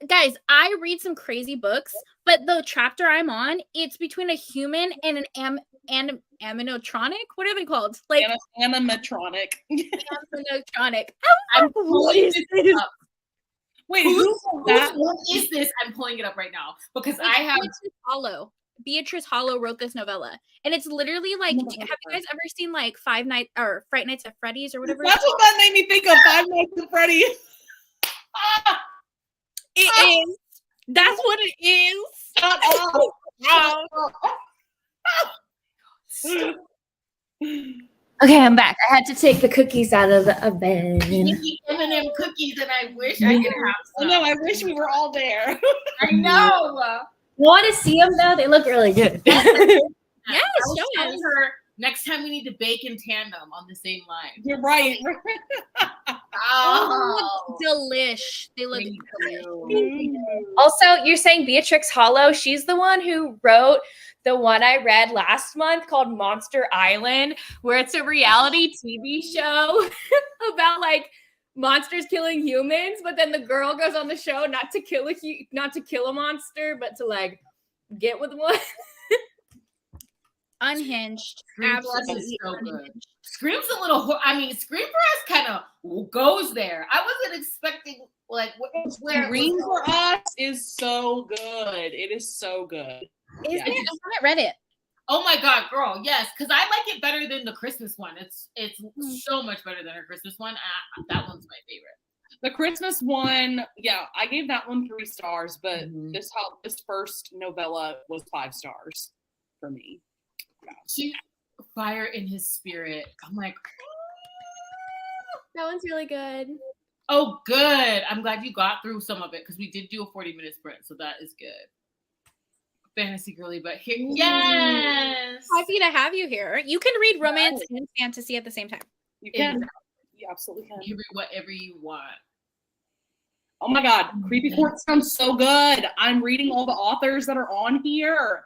Guys, I read some crazy books, but the chapter I'm on, it's between a human and an animatronic. What are they called? Like animatronic. Animatronic. I'm pulling this up. Wait, who that? What is this? I'm pulling it up right now because I have Beatrice Hollow wrote this novella, and it's literally like, have you guys ever seen like Fright Nights at Freddy's or whatever? That's what that made me think of. Five Nights at Freddy's. It is. That's what it is. Okay, I'm back. I had to take the cookies out of the oven. Giving M&M cookies, and I wish I could have some. I know. I wish we were all there. I know. I want to see them though. They look really good. Yes, I was show telling us. her next time we need to bake in tandem on the same line. You're right. Oh, Delish. They look thank delicious. you. Also, you're saying Beatrix Hollow. She's the one who wrote the one I read last month called Monster Island, where it's a reality TV show about like monsters killing humans, but then the girl goes on the show not to kill a monster, but to like get with one. Unhinged. Scream for Us Absolutely is so good. unhinged. Scream's a little. I mean, Scream for Us kind of goes there. I wasn't expecting like where Scream for Us is so good. It is so good. Is Yeah. it? I haven't read it. Oh my god, girl, yes, because I like it better than the Christmas one. It's so much better than her Christmas one. That one's my favorite. The Christmas one, yeah, I gave that one 3 stars, but Mhm. this first novella was 5 stars for me. She fire in his spirit. I'm like, That one's really good. oh, good. I'm glad you got through some of it because we did do a 40-minute sprint, so that is good. Fantasy girly, but here, yes. Happy to have you here. You can read romance and fantasy at the same time. You can. Exactly. You absolutely can. You read whatever you want. Oh my god, Creepy Court sounds so good. I'm reading all the authors that are on here.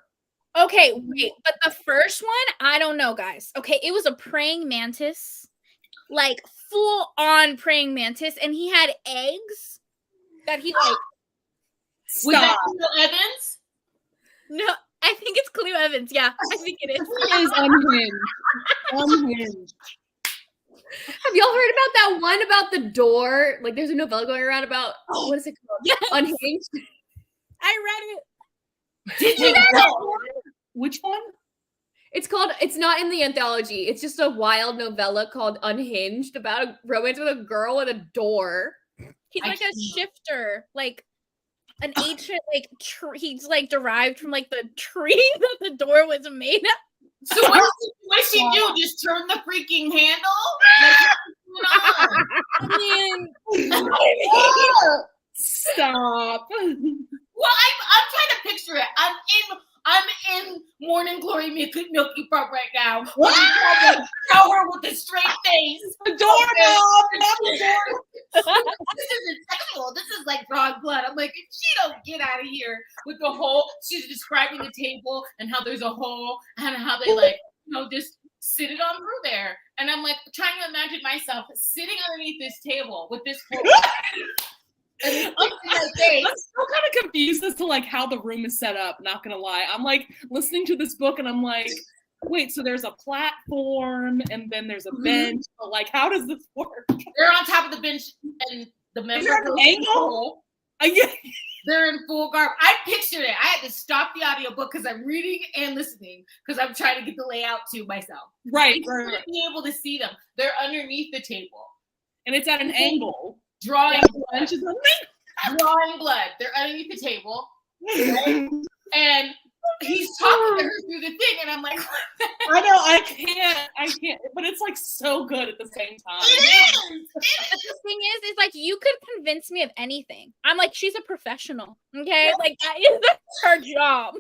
Okay, wait, but the first one, I don't know, guys. Okay, it was a praying mantis, like full on praying mantis, and he had eggs that he like. Was that Stop. Neil Evans? No, I think it's Cleo Evans. Yeah, I think it is. It is unhinged. Unhinged. Have y'all heard about that one about the door? Like, there's a novella going around about what is it called? Yes. Unhinged. I read it. Did you know? Which one? It's called. It's not in the anthology. It's just a wild novella called Unhinged about a romance with a girl with a door. He's I like a can't. shifter, like an ancient, like he's like derived from like the tree that the door was made of. So what she do? Just turn the freaking handle? Like, what's going on? I mean, Stop. Well, I'm trying to picture it. I'm in Morning Glory Milky Front right now. What? Tell her with a straight face. The doorknob, not the door. This isn't sexual. This is like drawing blood. I'm like, if she don't get out of here with the hole. She's describing the table and how there's a hole and how they like, just sit it on through there. And I'm like trying to imagine myself sitting underneath this table with this hole. And I'm still kind of confused as to like how the room is set up, not gonna lie. I'm like listening to this book and I'm like, wait, so there's a platform and then there's a bench, but like how does this work? They're on top of the bench and the member there an goes angle? hole. Yeah. They're in full garb. I pictured it. I had to stop the audiobook because I'm reading and listening because I'm trying to get the layout to myself. Right. Be able to see them. They're underneath the table. And it's at an angle. Drawing Bench is drawing blood. They're underneath the table. Right? And he's talking to her through the thing, and I'm like, I know, I can't, but it's like so good at the same time. it is. but the thing is like you could convince me of anything. I'm like, she's a professional. Okay, like that is her job.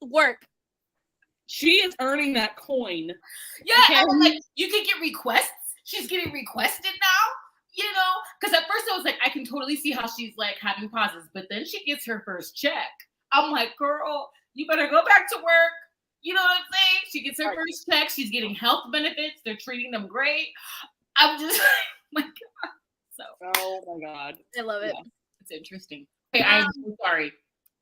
Work. She is earning that coin. Yeah, Okay. and I'm like, you can get requests. She's getting requested now. Because at first I was like, I can totally see how she's like having pauses, but then she gets her first check. I'm like, girl, you better go back to work. You know what I'm saying? She gets her first check. She's getting health benefits. They're treating them great. I'm just like, my God. So, Oh my god. I love it. Yeah. it's interesting. Okay, I'm so sorry.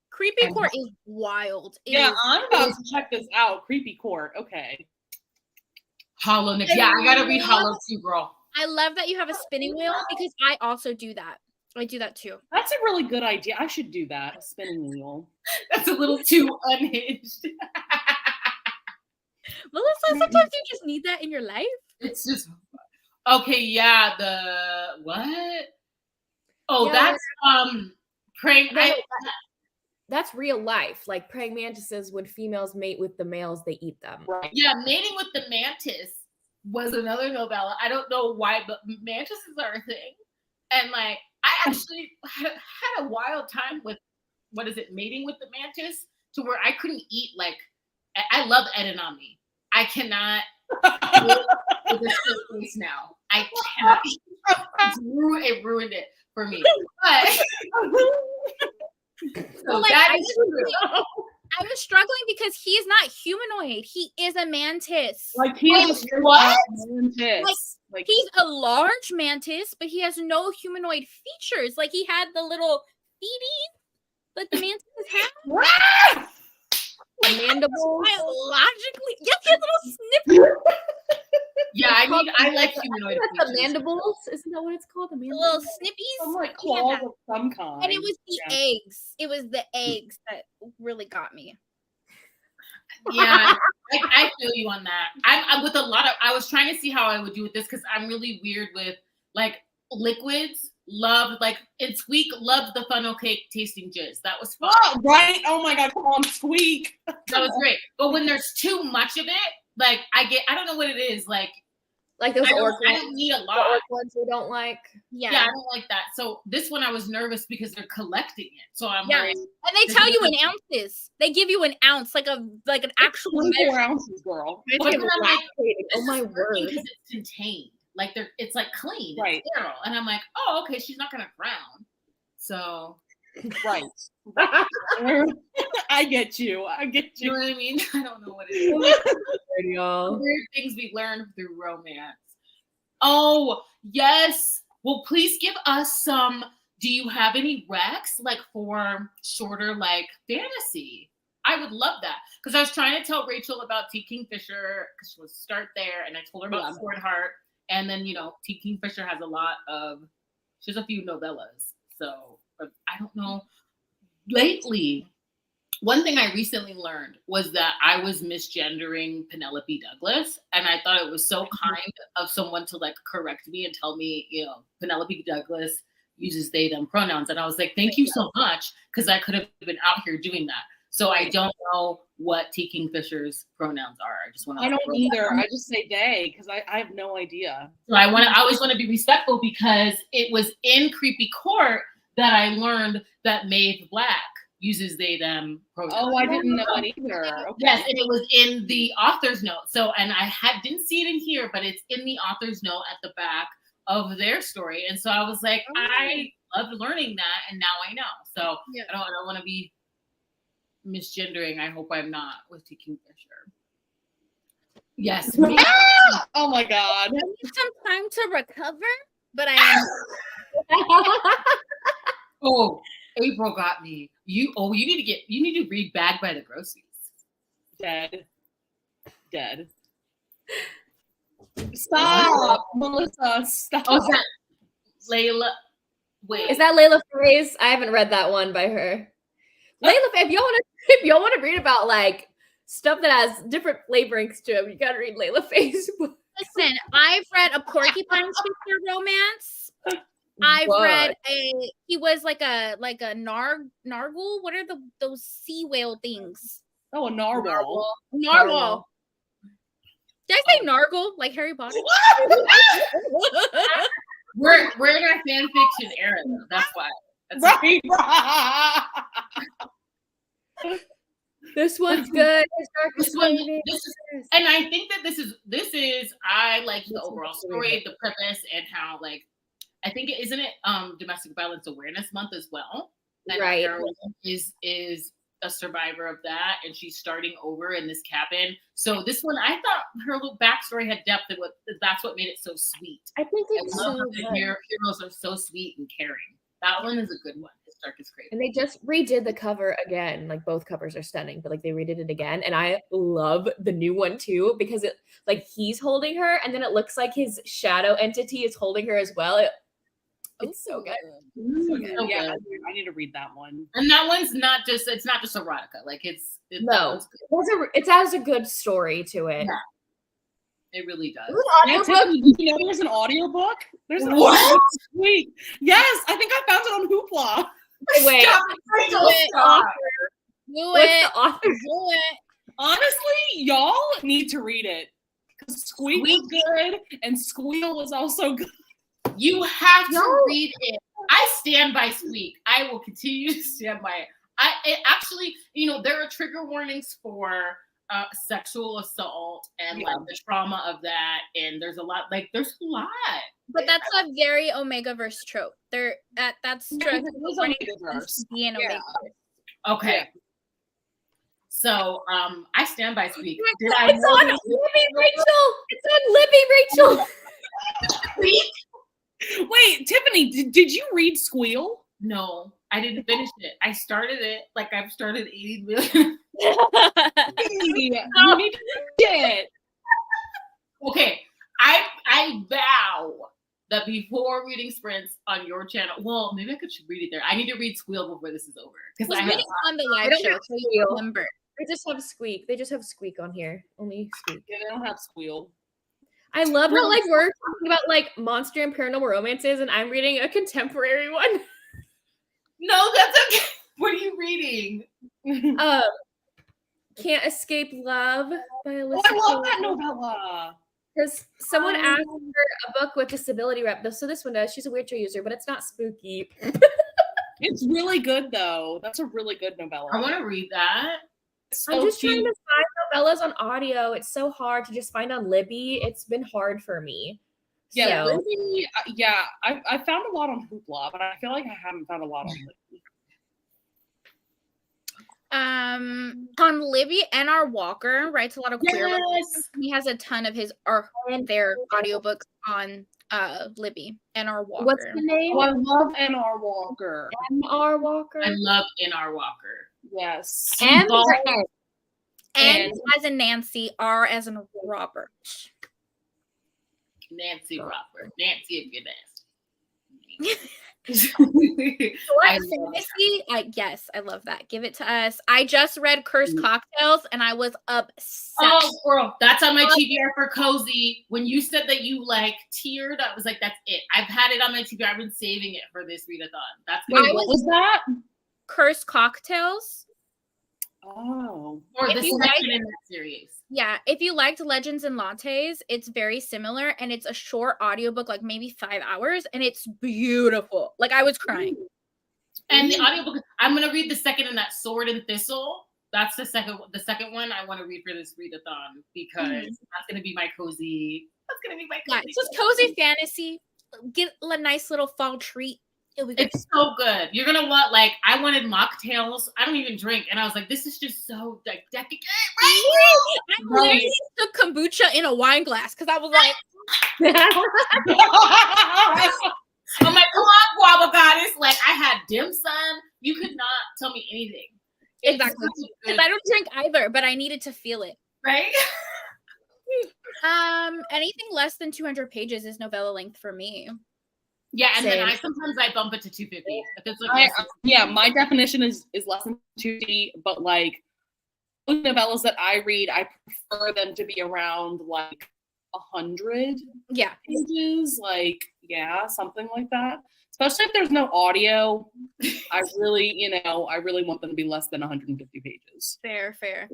Creepy Court is wild. It Yeah, is- I'm about to check this out. Creepy Court. Okay. Hollow Nick. Yeah, I gotta read Hollow too, girl. I love that you have a spinning wheel because I also do that. I do that too. That's a really good idea. I should do that. A spinning wheel. That's a little too unhinged. Melissa, sometimes you just need that in your life. It's just okay. Yeah, the what? Oh, Yeah, that's praying. That's real life. Like praying mantises, when females mate with the males, they eat them. Right. Yeah, mating with the mantis was another novella. I don't know why, but mantises are a thing. And like, I actually had a wild time with, mating with the mantis, to where I couldn't eat, like, I love edamame. I cannot eat with a straight face now. I cannot. It ruined it for me. But so like, that is true. I was struggling because he's not humanoid. He is a mantis. Like he is a what? mantis. Like He's a large mantis, but he has no humanoid features. Like he had the little feeties that the mantis have. The mandibles. Logically, yes, he has little snippets. Yeah, I like humanoid The features. mandibles, isn't that what it's called? The The mandibles. little snippies. some like He had claws that. of some kind. And it was the Yeah. eggs. It was the eggs that really got me. Yeah, I feel you on that. I'm with a lot of. I was trying to see how I would do with this because I'm really weird with like liquids. Loved like in Squeak. Loved the funnel cake tasting jizz. That was fun. Oh, right? Oh my god, come on, Squeak. That was great. But when there's too much of it, like I don't know what it is. Like Like those I orc don't need a the lot. orc ones we don't like. Yeah, I don't like that. So this one I was nervous because they're collecting it. So I'm Yeah. like, And they tell you in ounces. They give you an ounce, like an actual 24 measure. ounces, girl. but then I'm like, Oh my word. because it's contained. Like it's like clean, Right. it's sterile. And I'm like, oh, okay, she's not gonna drown. So Right. I get you. you know what I mean? I don't know what it is. Y'all. Weird things we learned through romance. Oh, yes. Well, please give us some. Do you have any recs like for shorter like fantasy? I would love that. Because I was trying to tell Rachel about T. Kingfisher because she was start there, and I told her about Sword Heart. And then, T. Kingfisher has she has a few novellas. So I don't know. Lately, one thing I recently learned was that I was misgendering Penelope Douglas. And I thought it was so kind of someone to like correct me and tell me, Penelope Douglas uses they, them pronouns. And I was like, thank you so much. Because I could have been out here doing that. So I don't know what T. Kingfisher's pronouns are. I don't either. I just say they because I have no idea. So I always want to be respectful because it was in Creepy Court that I learned that Maeve Black uses they, them pronouns. Oh, I didn't know it either. Okay. Yes, and it was in the author's note. So, and I didn't see it in here, but it's in the author's note at the back of their story. And so I was like, I loved learning that, and now I know. So Yeah. I don't want to be misgendering. I hope I'm not with T. Kingfisher. Yes. Oh my god. I need some time to recover, but I am. Oh, April got me. You need to read Bag by the Groceries. Dead. Stop, Melissa. Stop. Oh, is that Layla? Wait. Is that Layla Faye's? I haven't read that one by her. Layla Faye, if y'all want to read about like stuff that has different flavorings to them, you gotta read Layla Faye's book. Listen, I've read a porcupine sister romance. I've read he was like a narwhal. What are those sea whale things? Oh, a narwhal. Narwhal. Did I say nargle like Harry Potter? We're in our fan fiction era, though. That's why. Right. This one's good. This is, and I think that this is. I like the overall story, the premise, and how like I think isn't it Domestic Violence Awareness Month as well? And right. Heroine is a survivor of that, and she's starting over in this cabin. So this one, I thought her little backstory had depth, and that's what made it so sweet. I think it's I love so how the good. heroes are so sweet and caring. That one is a good one. His Dark is great. And they just redid the cover again. Like both covers are stunning, but like they redid it again. And I love the new one too, because it like he's holding her and then it looks like his shadow entity is holding her as well. It's so good. So Yeah, good. I need to read that one. And that one's not just erotica. Like it's No, it has a good story to it. Yeah. It really does. Yeah, Tiffany, you know there's an audiobook? There's an audiobook. Sweet. Yes, I think I found it on Hoopla. Wait, Stop. Do what's it. the author? Do it. Honestly, y'all need to read it. Because Squeak was good and Squeal was also good. You have to read it. I stand by Squeak. I will continue to stand by it. Actually, there are trigger warnings for sexual assault and like the trauma of that, and there's a lot. But that's a very Omegaverse trope. That's true. Be an Omegaverse. Okay. Yeah. So I stand by Squeak. It's on Libby, Rachel. Squeak? Wait, Tiffany, did you read Squeal? No, I didn't finish it. I started it like I've started 80 million. You need to get. Okay, I vow that before reading Sprints on your channel, well, maybe I should read it there. I need to read Squeal before this is over because I have on the live show. So you remember. They just have Squeak. They just have Squeak on here. Only Squeak. Yeah, they don't have Squeal. I love how like we're talking about like monster and paranormal romances, and I'm reading a contemporary one. No, that's okay. What are you reading? Can't Escape Love by Alyssa. I love that novella. Because someone asked her a book with disability rep. So this one does. She's a wheelchair user, but it's not spooky. It's really good though. That's a really good novella. I want to read that. I'm just trying to find novellas on audio. It's so hard to just find on Libby. It's been hard for me. Yeah, So. Libby, I found a lot on Hoopla, but I feel like I haven't found a lot on Libby. On Libby, N.R. Walker writes a lot of queer books. He has a ton of their audiobooks on Libby. N.R. Walker. What's the name? Oh, I love N.R. Walker. N.R. Walker. I love N.R. Walker. Yes. M or N as in Nancy, R as in Robert. Nancy Robert. Nancy if you're nasty. Fantasy? Yes, I love that. Give it to us. I just read Cursed Cocktails and I was obsessed. Oh, girl, that's on my TBR for Cozy. When you said that you teared, I was like, that's it. I've had it on my TBR. I've been saving it for this readathon. That's what was that? Cursed Cocktails. Oh. Or the second in that series. Yeah, if you liked Legends and Lattes, it's very similar, and it's a short audiobook, like maybe 5 hours, and it's beautiful. Like, I was crying. And the audiobook, I'm going to read the second in that Sword and Thistle. That's the second one I want to read for this readathon, because that's going to be my cozy. That's going to be my cozy. Yeah, it's just cozy fantasy. Get a nice little fall treat. It's so good. You're gonna want I wanted mocktails. I don't even drink, and I was like, this is just so decadent, right? I literally took kombucha in a wine glass because I was like, oh my God, guava goddess! I had dim sum. You could not tell me anything. Exactly, because I don't drink either, but I needed to feel it. Right. Anything less than 200 pages is novella length for me. Yeah, and then sometimes I bump it to 250. If it's my definition is less than 250, but novellas that I read, I prefer them to be around 100 pages. Something like that. Especially if there's no audio. I really want them to be less than 150 pages. Fair.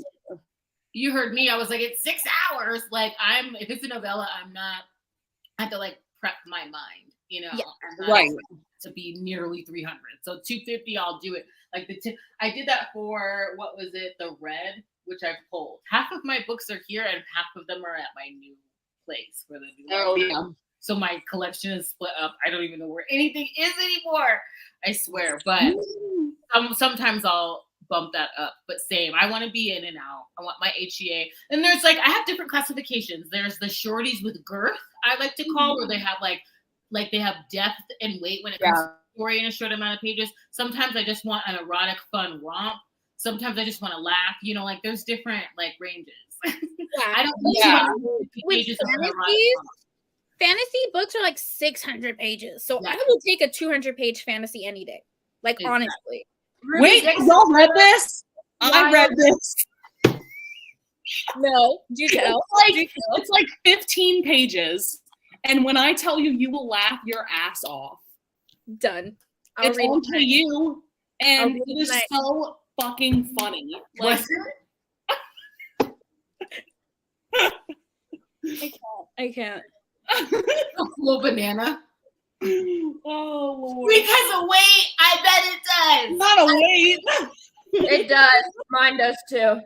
You heard me. I was like, it's 6 hours. If it's a novella, I have to prep my mind. Right, to be nearly 300. So 250, I'll do it. I did that for what was it? The Red, which I've pulled. Half of my books are here, and half of them are at my new place where the new. So my collection is split up. I don't even know where anything is anymore. I swear, but sometimes I'll bump that up. But same, I want to be in and out. I want my HEA. And there's I have different classifications. There's the shorties with girth, I like to call, where they have they have depth and weight when it comes to story in a short amount of pages. Sometimes I just want an erotic, fun romp. Sometimes I just want to laugh. There's different ranges. I don't pages fantasy books are 600 pages. So I will take a 200-page fantasy any day. Honestly. Wait, y'all read this? I read this. No, do tell. It's 15 pages. And when I tell you, you will laugh your ass off. Done. It's on to you. And it is so fucking funny. I can't. A cool banana. Oh, Lord. Because of weight, I bet it does. Not a weight. It does. Mine does too.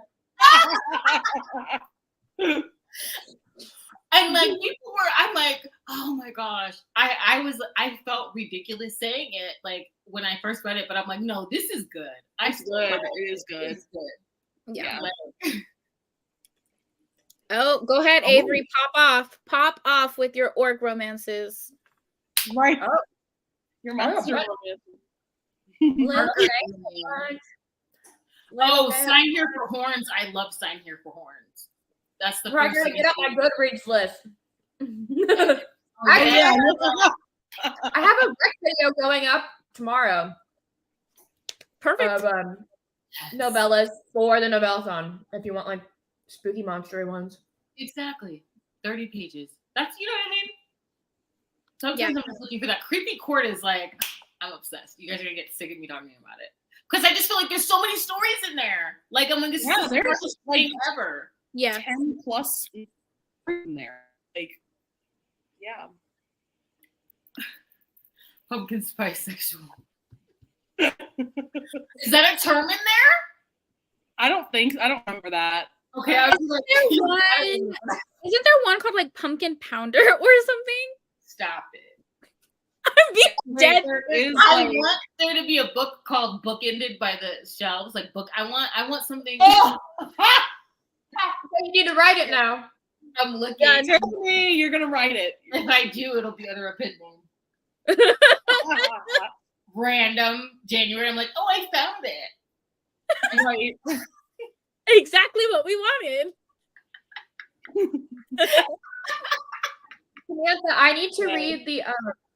And like people were, I'm like, oh my gosh. I felt ridiculous saying it like when I first read it, but I'm like, no, this is good. It's good. It is good. It's good. Yeah. Like, Oh, go ahead, Avery. Pop off with your orc romances. Right. Oh. Your monster right. oh, Sign Here for Horns. I love Sign Here for Horns. That's the Right, first I thing. get up my Goodreads list. I have a Rick video going up tomorrow. Perfect. Of novellas for the Novellathon. If you want like spooky monstery ones. Exactly. 30 pages. That's, you know what I mean? Sometimes Yeah. I'm just looking for that. Creepy Court is like, I'm obsessed. You guys are going to get sick of me talking about it. Because I just feel like there's so many stories in there. Like, I'm like, this is the first thing ever. Yeah. 10 plus in there. Like, yeah. Pumpkin spice sexual. Is that a term in there? I don't remember that. Okay, I was like, Isn't there one called like Pumpkin Pounder or something? stop it. I'm being dead. I want there to be a book called Bookended by the Shelves. Like book. I want something. Oh! You need to write it now. I'm looking. Yeah, tell me you're gonna write it. If I do, it'll be under a pen name. Random January. I'm like, oh, I found it. Right. Exactly what we wanted. Samantha, I need to read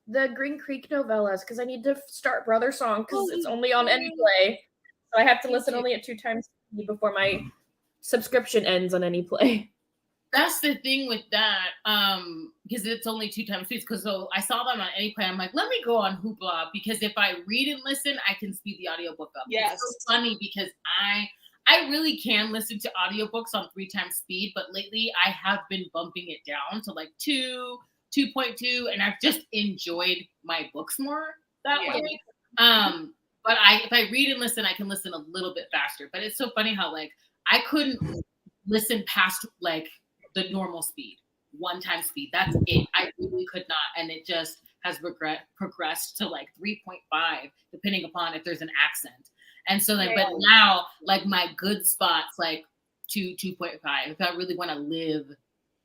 the Green Creek novellas because I need to start Brother Song because it's only on Anyplay. So I have to listen only at 2 times before my subscription ends on Anyplay. That's the thing with that, because it's only 2 times speeds. Because so I saw them on Anyplay. I'm like, let me go on Hoopla because if I read and listen, I can speed the audiobook up. Yes. It's so funny because I really can listen to audiobooks on 3 times speed, but lately I have been bumping it down to like 2, 2.2, and I've just enjoyed my books more that way. But if I read and listen, I can listen a little bit faster. But it's so funny how like I couldn't listen past like the normal speed, 1 time speed. That's it. I really could not, and it just has progressed to like 3.5, depending upon if there's an accent. And so like, but now like my good spots like 2.5. If I really want to live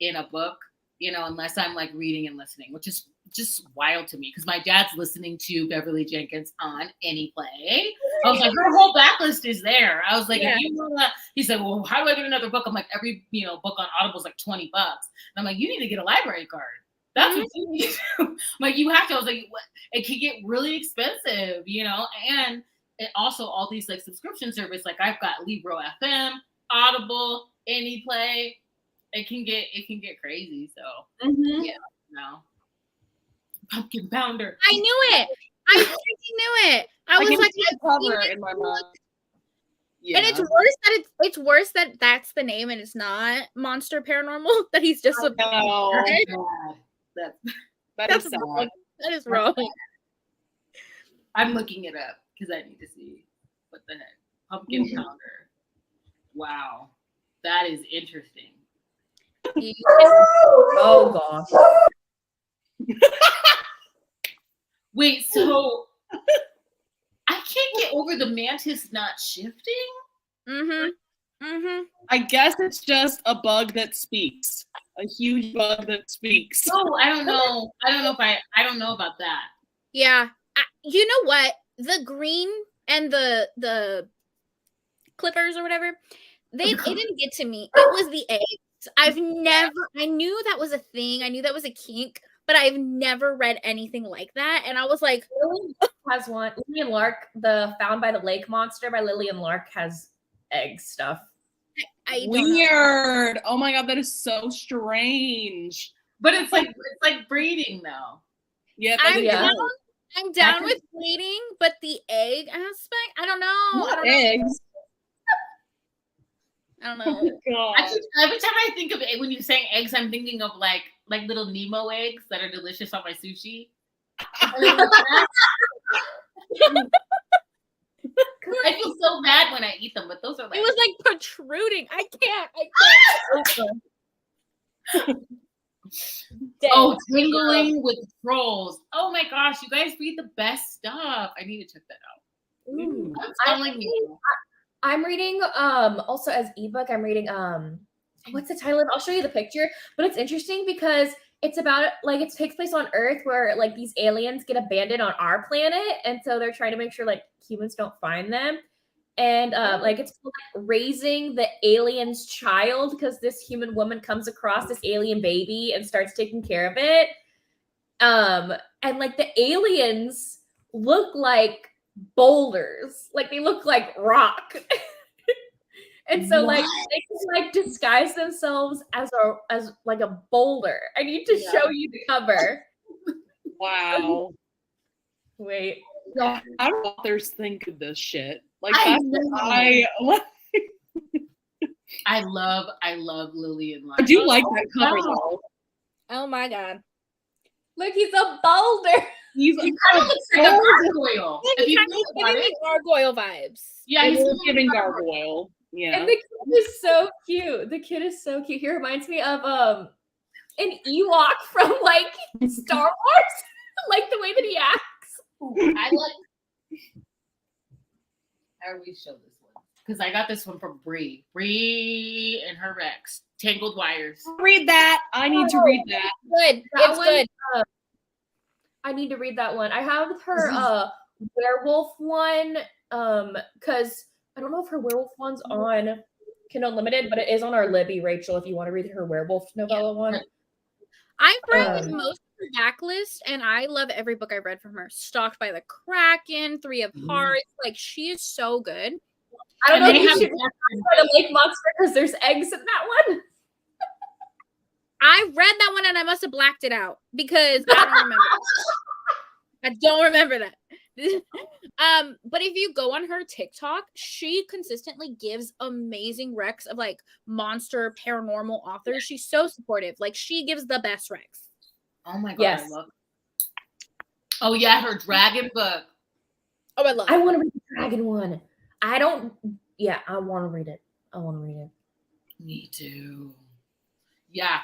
in a book, you know, unless I'm like reading and listening, which is just wild to me because my dad's listening to Beverly Jenkins on Anyplay. I was like, her whole backlist is there. I was like, if you want to, he said, well, how do I get another book? I'm like, every book on Audible is like $20. And I'm like, you need to get a library card. That's what you need to do. Like, you have to. I was like, what? It can get really expensive, you know, and it also all these like subscription service. Like I've got Libro FM, Audible, Anyplay. It can get crazy. So no. Pumpkin Pounder. I knew it. I freaking knew it. I was like, the cover in my mind. Yeah. And it's worse that that's the name and it's not Monster Paranormal. That he's just That's sad. wrong. That is wrong. I'm looking it up because I need to see what the heck. Pumpkin Pounder. Wow, that is interesting. Oh gosh. Wait, so I can't get over the mantis not shifting? I guess it's just a bug that speaks. A huge bug that speaks. Oh, I don't know. I don't know about that. Yeah. You know what? The green and the clippers or whatever, it didn't get to me. It was the eggs. I knew that was a thing. I knew that was a kink, but I've never read anything like that. And I was like, Lily has one. Lillian Lark, the Found by the Lake Monster by Lillian Lark has egg stuff. Weird. Oh my god, that is so strange. But it's like breeding though. Yeah, I'm down with breeding, but the egg aspect, I don't know. Eggs. I don't know. Every time I think of it, when you're saying eggs, I'm thinking of like little Nemo eggs that are delicious on my sushi. I feel so bad when I eat them, but those are like It was like protruding. I can't. Oh, tingling with trolls. Oh my gosh, you guys read the best stuff. I need to check that out. Ooh. I'm telling you. I'm reading also as ebook. I'm reading what's the title of it? I'll show you the picture, but it's interesting because it's about like it takes place on Earth where like these aliens get abandoned on our planet, and so they're trying to make sure like humans don't find them. And like it's like raising the alien's child because this human woman comes across this alien baby and starts taking care of it. And like the aliens look like boulders, like they look like rock. And so like they just like disguise themselves as like a boulder. I need to show you the cover. Wow. Wait. How do authors think of this shit? Like I love Lily and Lyle. I do like that cover though. Oh my god. Look, he's a boulder. He kind of looks like a gargoyle. If you think about it. Gargoyle vibes. Yeah, he's giving gargoyle. Yeah. And the kid is so cute. The kid is so cute. He reminds me of an Ewok from like Star Wars. Like the way that he acts. I always show this one because I got this one from Bree. Bree and her Rex. Tangled Wires. Read that. I need to read that. Good. It's good. I need to read that one. I have her werewolf one because I don't know if her werewolf one's on Kindle Unlimited, but it is on our Libby, Rachel, if you want to read her werewolf novella one. I've read most of her backlist, and I love every book I've read from her. Stalked by the Kraken, 3 of Hearts. Like, she is so good. I don't know if you should read the Lake Monster because there's eggs in that one. I read that one and I must have blacked it out because I don't remember. I don't remember that. But if you go on her TikTok, she consistently gives amazing recs of like monster paranormal authors. She's so supportive. Like she gives the best recs. Oh my god, yes. I love it. Oh yeah, her dragon book. Oh, I love it. I want to read the dragon one. I want to read it. Me too. Yeah.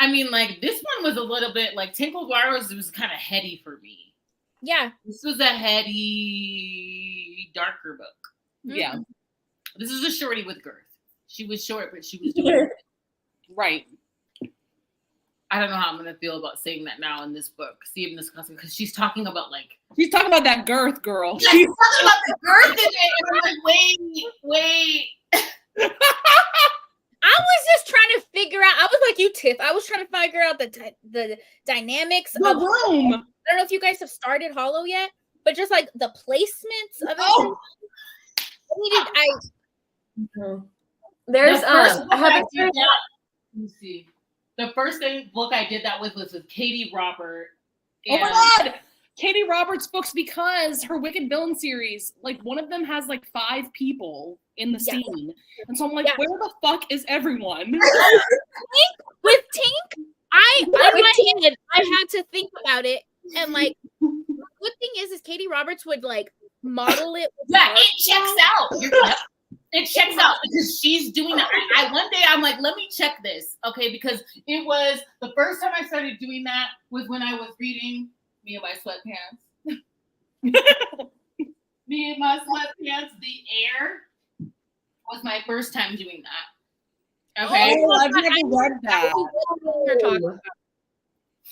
I mean, like, this one was a little bit, like, Tangled Wires was kind of heady for me. Yeah. This was a heady, darker book. Mm-hmm. Yeah. This is a shorty with girth. She was short, but she was doing it. Right. I don't know how I'm going to feel about saying that now in this book. See, I'm discussing, because she's talking about, like... She's talking about that girth, girl. She's talking about the girth in it, and I'm like, wait. I was just trying to figure out. I was like you, Tiff. I was trying to figure out the dynamics the of room. I don't know if you guys have started Hollow yet, but just like the placements of it. Oh. There's let me see. The first book I did that with was Katie Robert. Oh my god! Katie Roberts' books, because her Wicked Villain series, like one of them has like 5 people in the scene. And so I'm like, where the fuck is everyone? With Tink, I had to think about it. And like, the good thing is Katie Roberts would like model it. Yeah, it checks out. It checks out because she's doing that. One day I'm like, let me check this. Okay, because it was the first time I started doing that was when I was reading Me and My Sweatpants. Me and My Sweatpants, The Air was my first time doing that. Okay. Oh, I've never read that. You're talking about.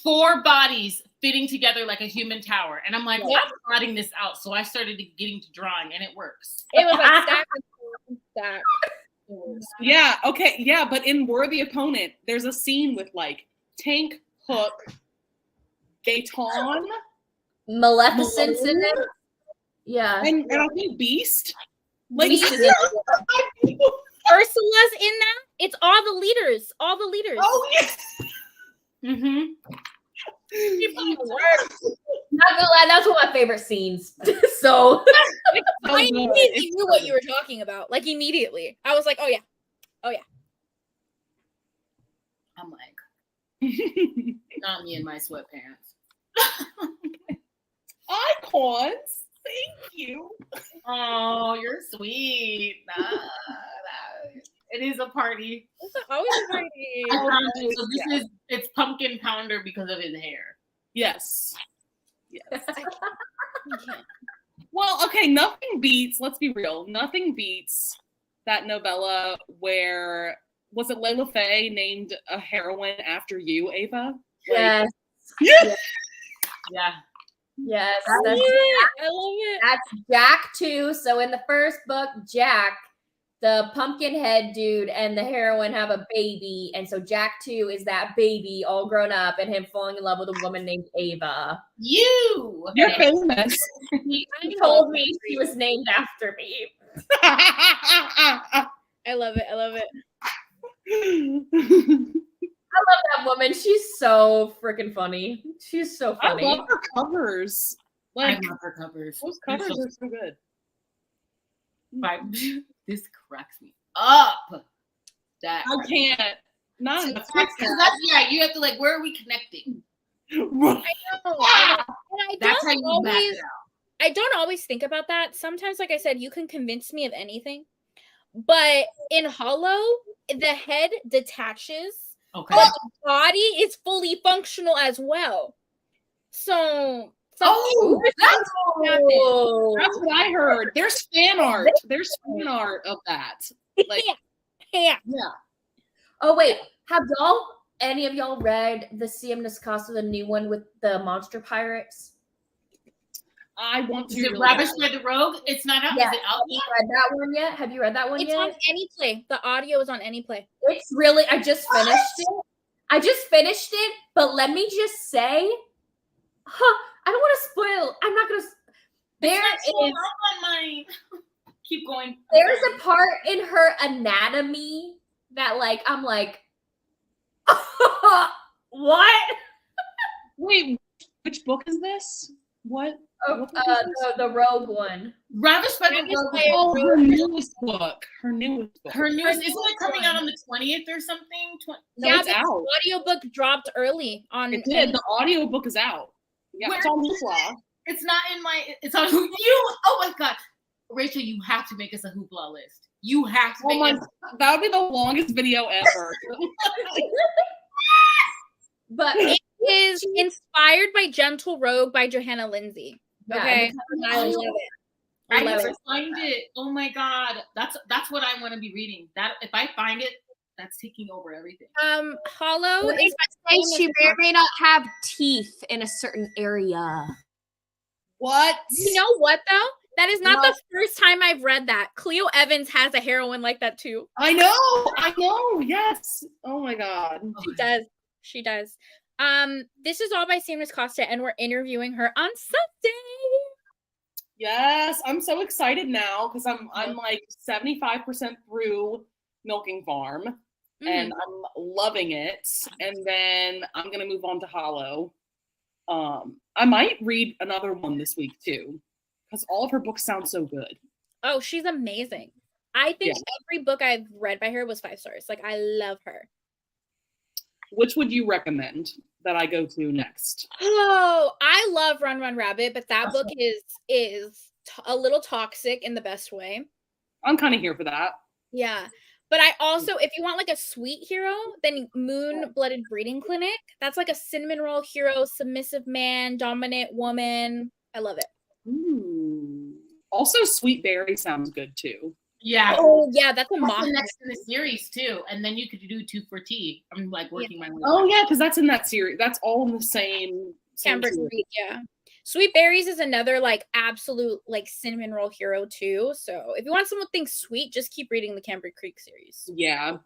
4 bodies fitting together like a human tower. And I'm like, I'm plotting this out. So I started getting to drawing and it works. It was like stack. Yeah, okay, yeah, but in Worthy Opponent, there's a scene with like Tank, Hook, Gaetan, Maleficent's in it. Yeah. And I think Beast. Like Beast is Ursula's in that. It's all the leaders. Oh yes. Mm-hmm. Not gonna lie, that's one of my favorite scenes. So I immediately knew what you were talking about. Like immediately. I was like, oh yeah. I'm like, not Me and My Sweatpants. pawns. Thank you. Oh, you're sweet. It is a party. It's always a party. So it's pumpkin pounder because of his hair. Yes. Well, okay, nothing beats, let's be real, nothing beats that novella where, was it Layla Faye named a heroine after you, Ava? Yes. Yeah. Yes. I love it. That's Jack too. So in the first book, Jack, the pumpkin head dude, and the heroine have a baby. And so Jack too is that baby all grown up and him falling in love with a woman named Ava. You're famous. He told me she was named after me. I love it. I love it. I love that woman. She's so freaking funny. She's so funny. I love her covers. Like, I love her covers. Those covers are so good. This cracks me up. That I can't. Not yeah, you have to like, where are we connecting? I know. That's how you back it out. I don't always think about that. Sometimes, like I said, you can convince me of anything. But in Hollow, the head detaches, okay, but the body is fully functional as well. So, that's what I heard. There's fan art. There's fan art of that. Like, yeah. Oh wait, have any of y'all read the CM Niscasa, the new one with the monster pirates? I want to. Is it Ravished by the Rogue? It's not out. Yeah. Is it out yet? Read that one yet? Have you read that one It's yet? on Anyplay. The audio is on Anyplay. It's really. I just finished it. But let me just say, I don't want to spoil. I'm not gonna. There is on mine. Keep going. There's a part in her anatomy that, like, I'm like, what? Wait, which book is this? What? Oh, the Rogue one. Ravished by the Rogue. Oh, her newest book. Her newest. Isn't it coming out on the 20th or something? No, it's out. The audiobook dropped early on. It did. The audiobook is out. Yeah, it's on Hoopla. It's not in my. It's on you. Oh my god, Rachel, you have to make us a Hoopla list. You have to. That would be the longest video ever. But it is inspired by Gentle Rogue by Johanna Lindsay. Okay, I love it. I never find it. Oh my god, that's what I want to be reading. That if I find it, that's taking over everything. Hollow is she may or may not have teeth in a certain area. What? You know what though? That is not the first time I've read that. Cleo Evans has a heroine like that too. I know. Yes. Oh my god. She does. This is all by Seamless Costa, and we're interviewing her on Sunday. Yes, I'm so excited now because I'm like 75% through Milking Farm, and I'm loving it. And then I'm gonna move on to Hollow. I might read another one this week too, because all of her books sound so good. Oh, she's amazing. I think every book I've read by her was 5 stars. Like, I love her. Which would you recommend that I go to next? Oh, I love Run Run Rabbit, but that book is a little toxic in the best way. I'm kind of here for that. Yeah. But I also, if you want like a sweet hero, then Moon Blooded Breeding Clinic. That's like a cinnamon roll hero, submissive man, dominant woman. I love it. Ooh. Also, Sweet Berry sounds good too. Yeah. Oh, yeah, that's a mock. Next in the series too, and then you could do 2 for T. I'm like working my way. Oh yeah, because that's in that series. That's all in the same. Camber Creek, yeah. Sweet Berries is another like absolute like cinnamon roll hero too. So if you want something sweet, just keep reading the Camber Creek series. Yeah.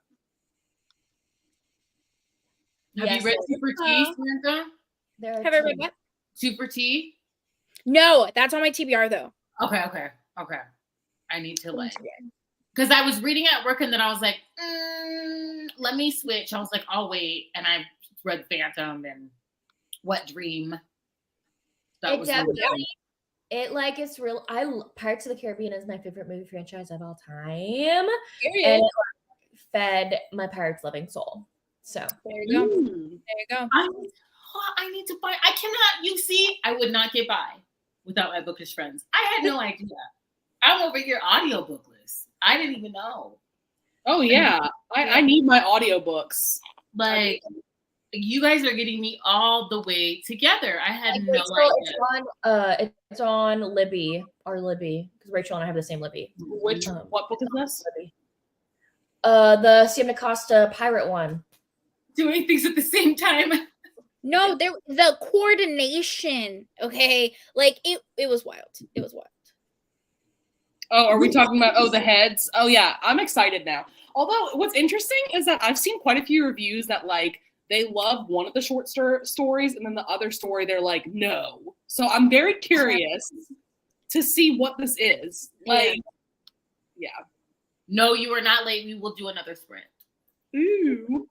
Have you read 2 for T, Samantha? Have I read what? 2 for T? No, that's on my TBR though. Okay. I need to like, because I was reading at work and then I was like, let me switch. I was like, I'll wait, and I read Phantom and Wet Dream. That was really it's real. Pirates of the Caribbean is my favorite movie franchise of all time, and it fed my pirates loving soul. So there you go. There you go. I need to buy. I cannot. You see, I would not get by. without my bookish friends. I had no idea. I'm over here audiobook list. I didn't even know. Oh yeah, I need my audiobooks. Like, you guys are getting me all the way together. I had no idea. It's on Libby, because Rachel and I have the same Libby. What book is this? Libby. The Sienna Costa pirate one. Doing things at the same time. No, the coordination. Okay, like it was wild. It was wild. Oh, are we talking about the heads? Oh yeah, I'm excited now. Although what's interesting is that I've seen quite a few reviews that like they love one of the short stories and then the other story they're like no. So I'm very curious to see what this is. Like, yeah. No, you are not late. We will do another sprint. Ooh.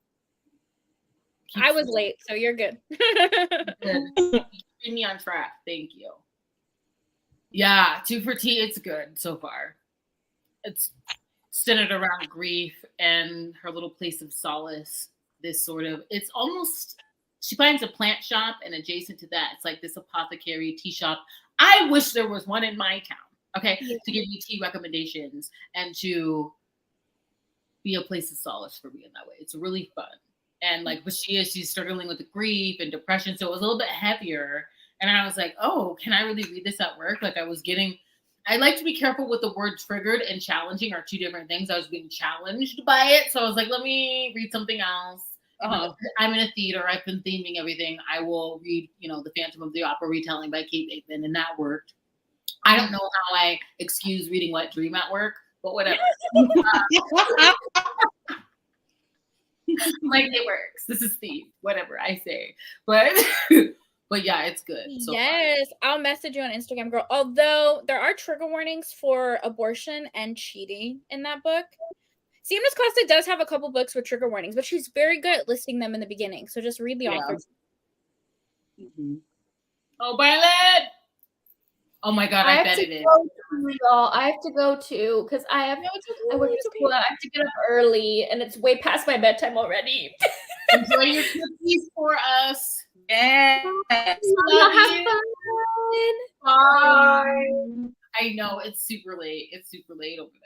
I was late, so you're good. Keep me on track. Thank you. Yeah, 2 for T. It's good so far. It's centered around grief and her little place of solace. It's almost, she finds a plant shop, and adjacent to that, it's like this apothecary tea shop. I wish there was one in my town, okay, to give you tea recommendations and to be a place of solace for me in that way. It's really fun. And like, but she's struggling with the grief and depression. So it was a little bit heavier. And I was like, oh, can I really read this at work? Like I like to be careful with the word triggered and challenging are two different things. I was being challenged by it. So I was like, let me read something else. I'm in a theater. I've been theming everything. I will read, The Phantom of the Opera retelling by Kate Bateman. And that worked. I don't know how I excuse reading Wet Dream at work, but whatever. Like, it works. This is Steve. Whatever I say. But yeah, it's good. So yes, far. I'll message you on Instagram, girl. Although there are trigger warnings for abortion and cheating in that book. Sienna's Costa does have a couple books with trigger warnings, but she's very good at listing them in the beginning. So just read the authors. Mm-hmm. Oh, Violet! Oh my God, I bet it is. Y'all, I have to go too because I work at school. I have to get up early, and it's way past my bedtime already. Enjoy your cookies for us. Yes. Have fun. Bye. I know it's super late. It's super late over there.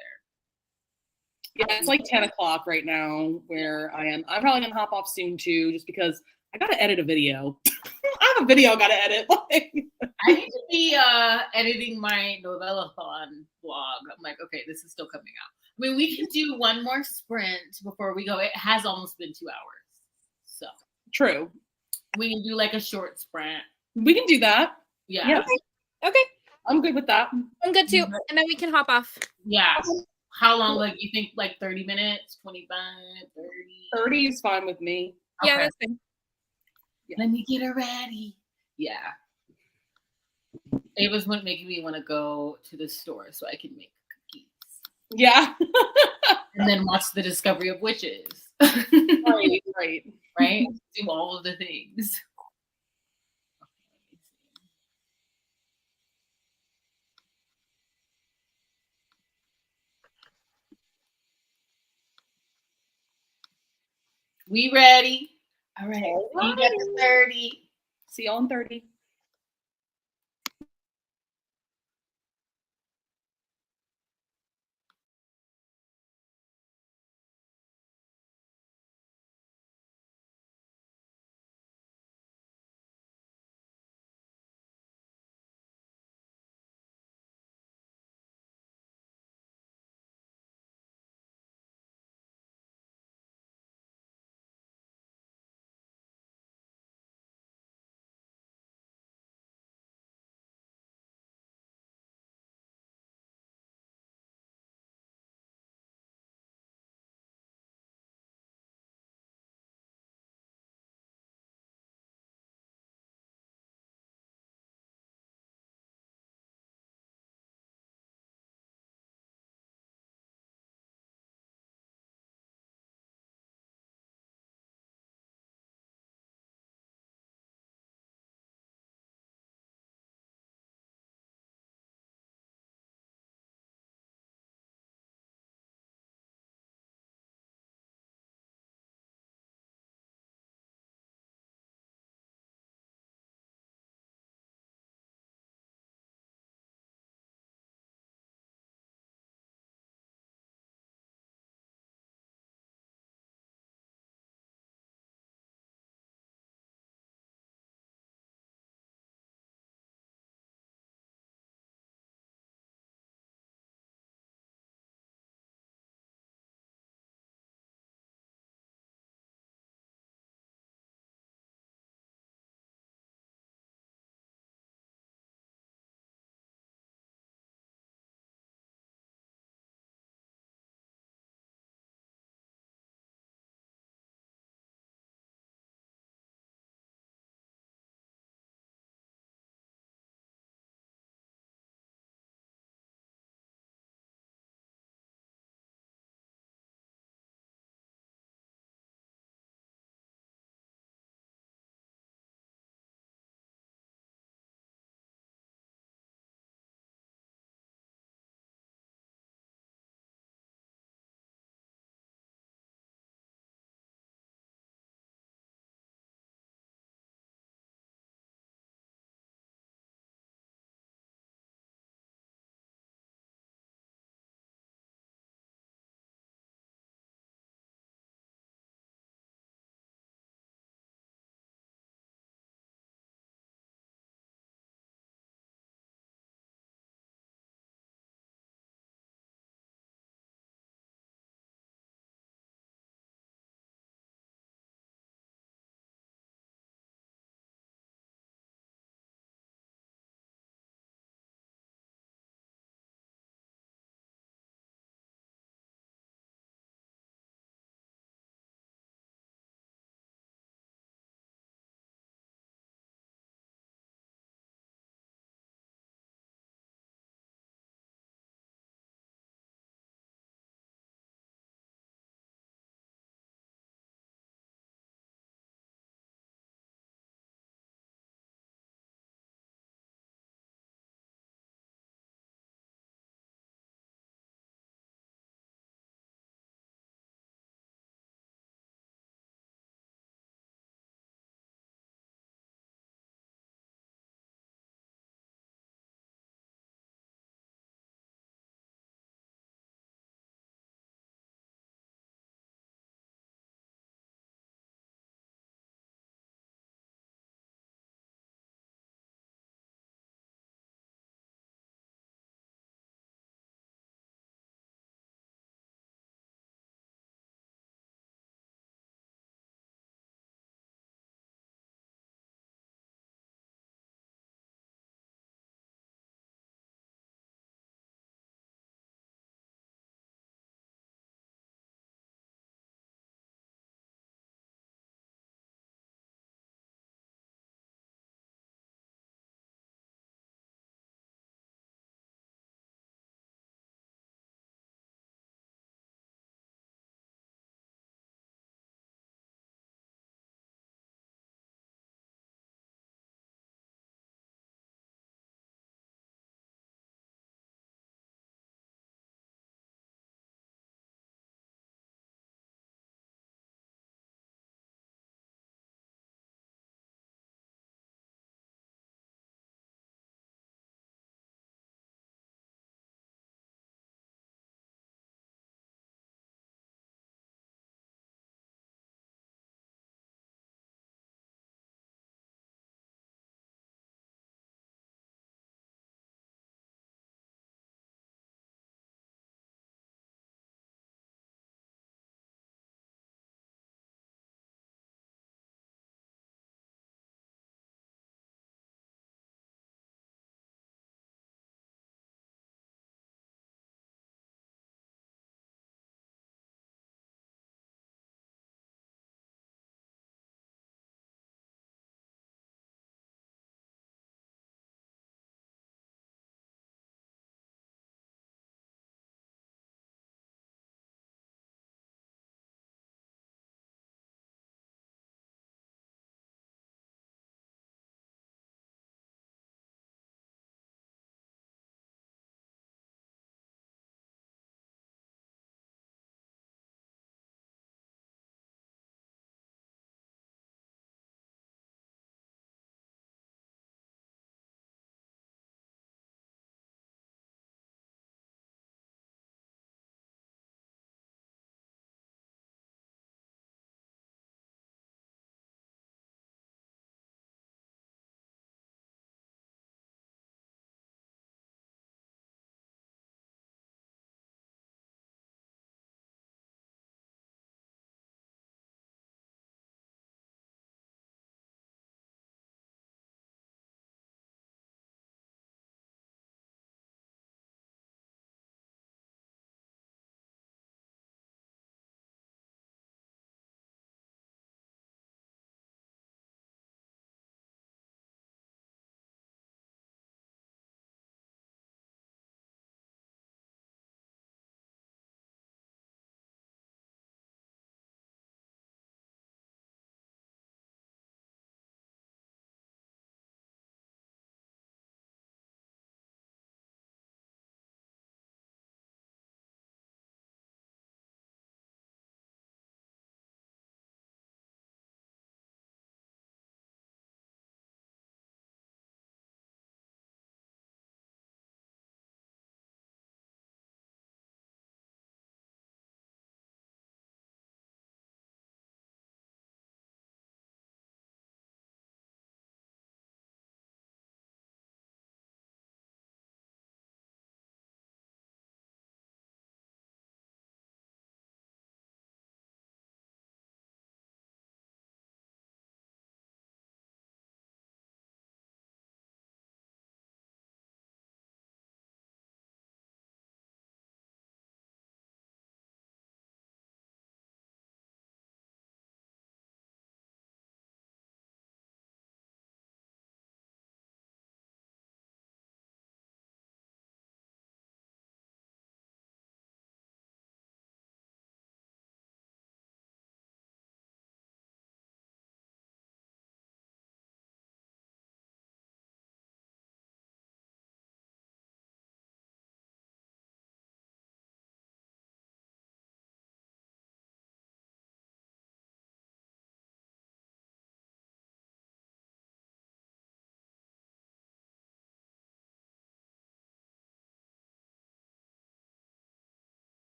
Yeah, it's like 10 o'clock right now where I am. I'm probably gonna hop off soon too, just because I gotta edit a video. I have a video I gotta edit. I need to be editing my Novellathon blog. I'm like, okay, this is still coming out. I mean, we can do one more sprint before we go. It has almost been 2 hours. So true. We can do like a short sprint. We can do that. Yeah. Okay. I'm good with that. I'm good too. And then we can hop off. Yeah. How long? Like, you think like 30 minutes, 25, 30? 30 is fine with me. Okay. Yeah, that's fine. Let me get her ready. Yeah. Ava's making me want to go to the store so I can make cookies. Yeah. And then watch the Discovery of Witches. Right? Do all of the things. We ready? All right. You got the 30. See you on 30.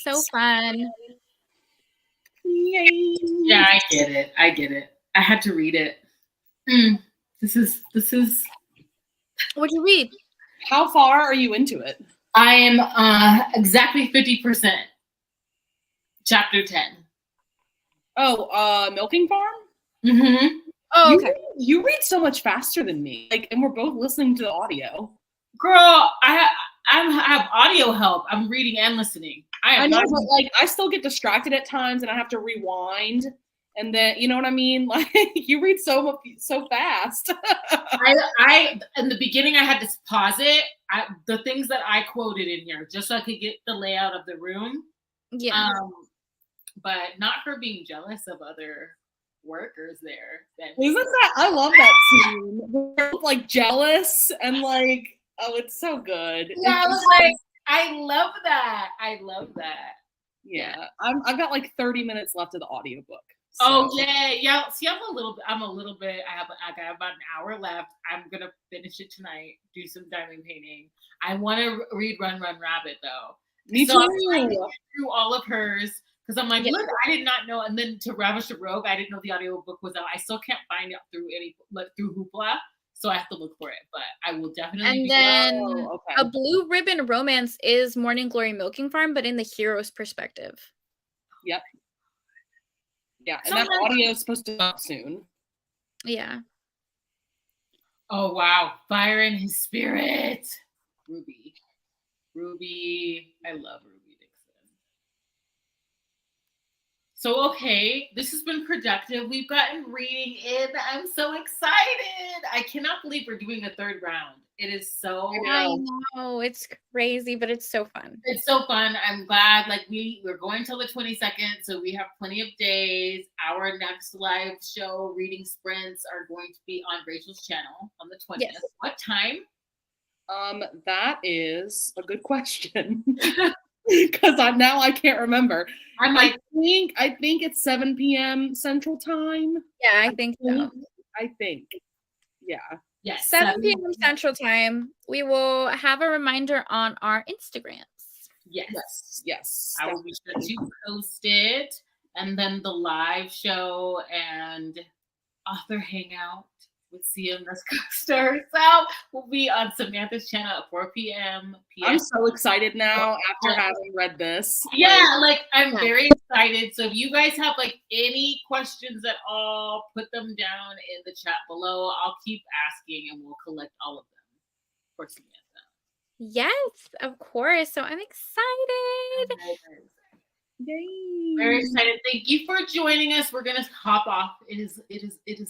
so fun. Yay. Yeah, I get it. I had to read it. This is. What'd you read? How far are you into it? I am exactly 50%. Chapter 10. Oh, Milking Farm? Mm-hmm. Oh, okay. You read so much faster than me. Like, and we're both listening to the audio. Girl, I have audio help. I'm reading and listening. I know, but like I still get distracted at times, and I have to rewind. And then, you know what I mean? Like, you read so fast. I in the beginning I had to pause it. The things that I quoted in here just so I could get the layout of the room. Yeah. But not for being jealous of other workers there. Isn't that? I love that scene. We're both, like, jealous and like, oh, it's so good. Yeah, I was like, I love that. Yeah. I've got like 30 minutes left of the audiobook. So. Oh yeah. See, I'm a little bit. I have about an hour left. I'm gonna finish it tonight. Do some diamond painting. I want to read Run Run Rabbit though. Me so too. I'm trying to get through all of hers because I'm like, look, I did not know. And then to Ravish the Rogue, I didn't know the audiobook was out. I still can't find it through Hoopla, so I have to look for it. But I will definitely. And then A Blue Ribbon Romance is Morning Glory Milking Farm, but in the hero's perspective. Yep. Yeah, and that audio is supposed to come out soon. Yeah. Oh wow, Fire in His Spirit, Ruby. I love Ruby Dixon. So okay, this has been productive. We've gotten reading in. I'm so excited. I cannot believe we're doing a third round. It is so. I know it's crazy, but it's so fun. It's so fun. I'm glad. Like we're going till the 22nd, so we have plenty of days. Our next live show reading sprints are going to be on Rachel's channel on the 20th. Yes. What time? That is a good question because now I can't remember. I think it's 7 p.m. Central Time. Yeah, I think so. I think. Yeah. Yes. 7 p.m. Central Time. We will have a reminder on our Instagrams. Yes. I will be sure to post it. And then the live show and author hangout with CM Coaster herself will be on Samantha's channel at 4 p.m. I'm so excited now after having read this. Yeah, I'm very excited. So if you guys have any questions at all, put them down in the chat below. I'll keep asking and we'll collect all of them for Samantha. Yes, of course. So I'm excited. Yay. Very excited. Thank you for joining us. We're gonna hop off. It is getting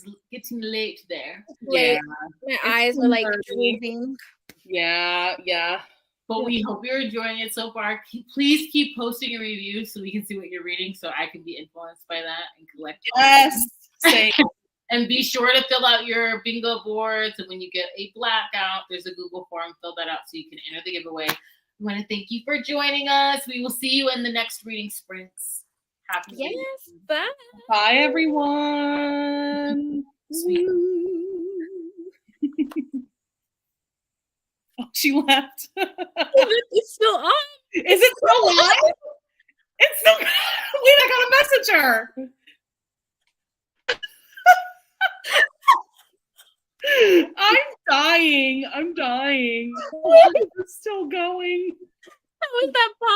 late there. Yeah. My eyes are drooping. Yeah. But we hope you're enjoying it so far. Please keep posting your reviews so we can see what you're reading, so I can be influenced by that and collect. Yes. Same. And be sure to fill out your bingo boards. And when you get a blackout, there's a Google form. Fill that out so you can enter the giveaway. I want to thank you for joining us. We will see you in the next reading sprints. Happy reading. Bye. Bye, everyone. Sweet. Oh, she left. It's still on. Is it still live? It's still. Wait, I gotta message her. I'm dying. It's still going. How is that possible?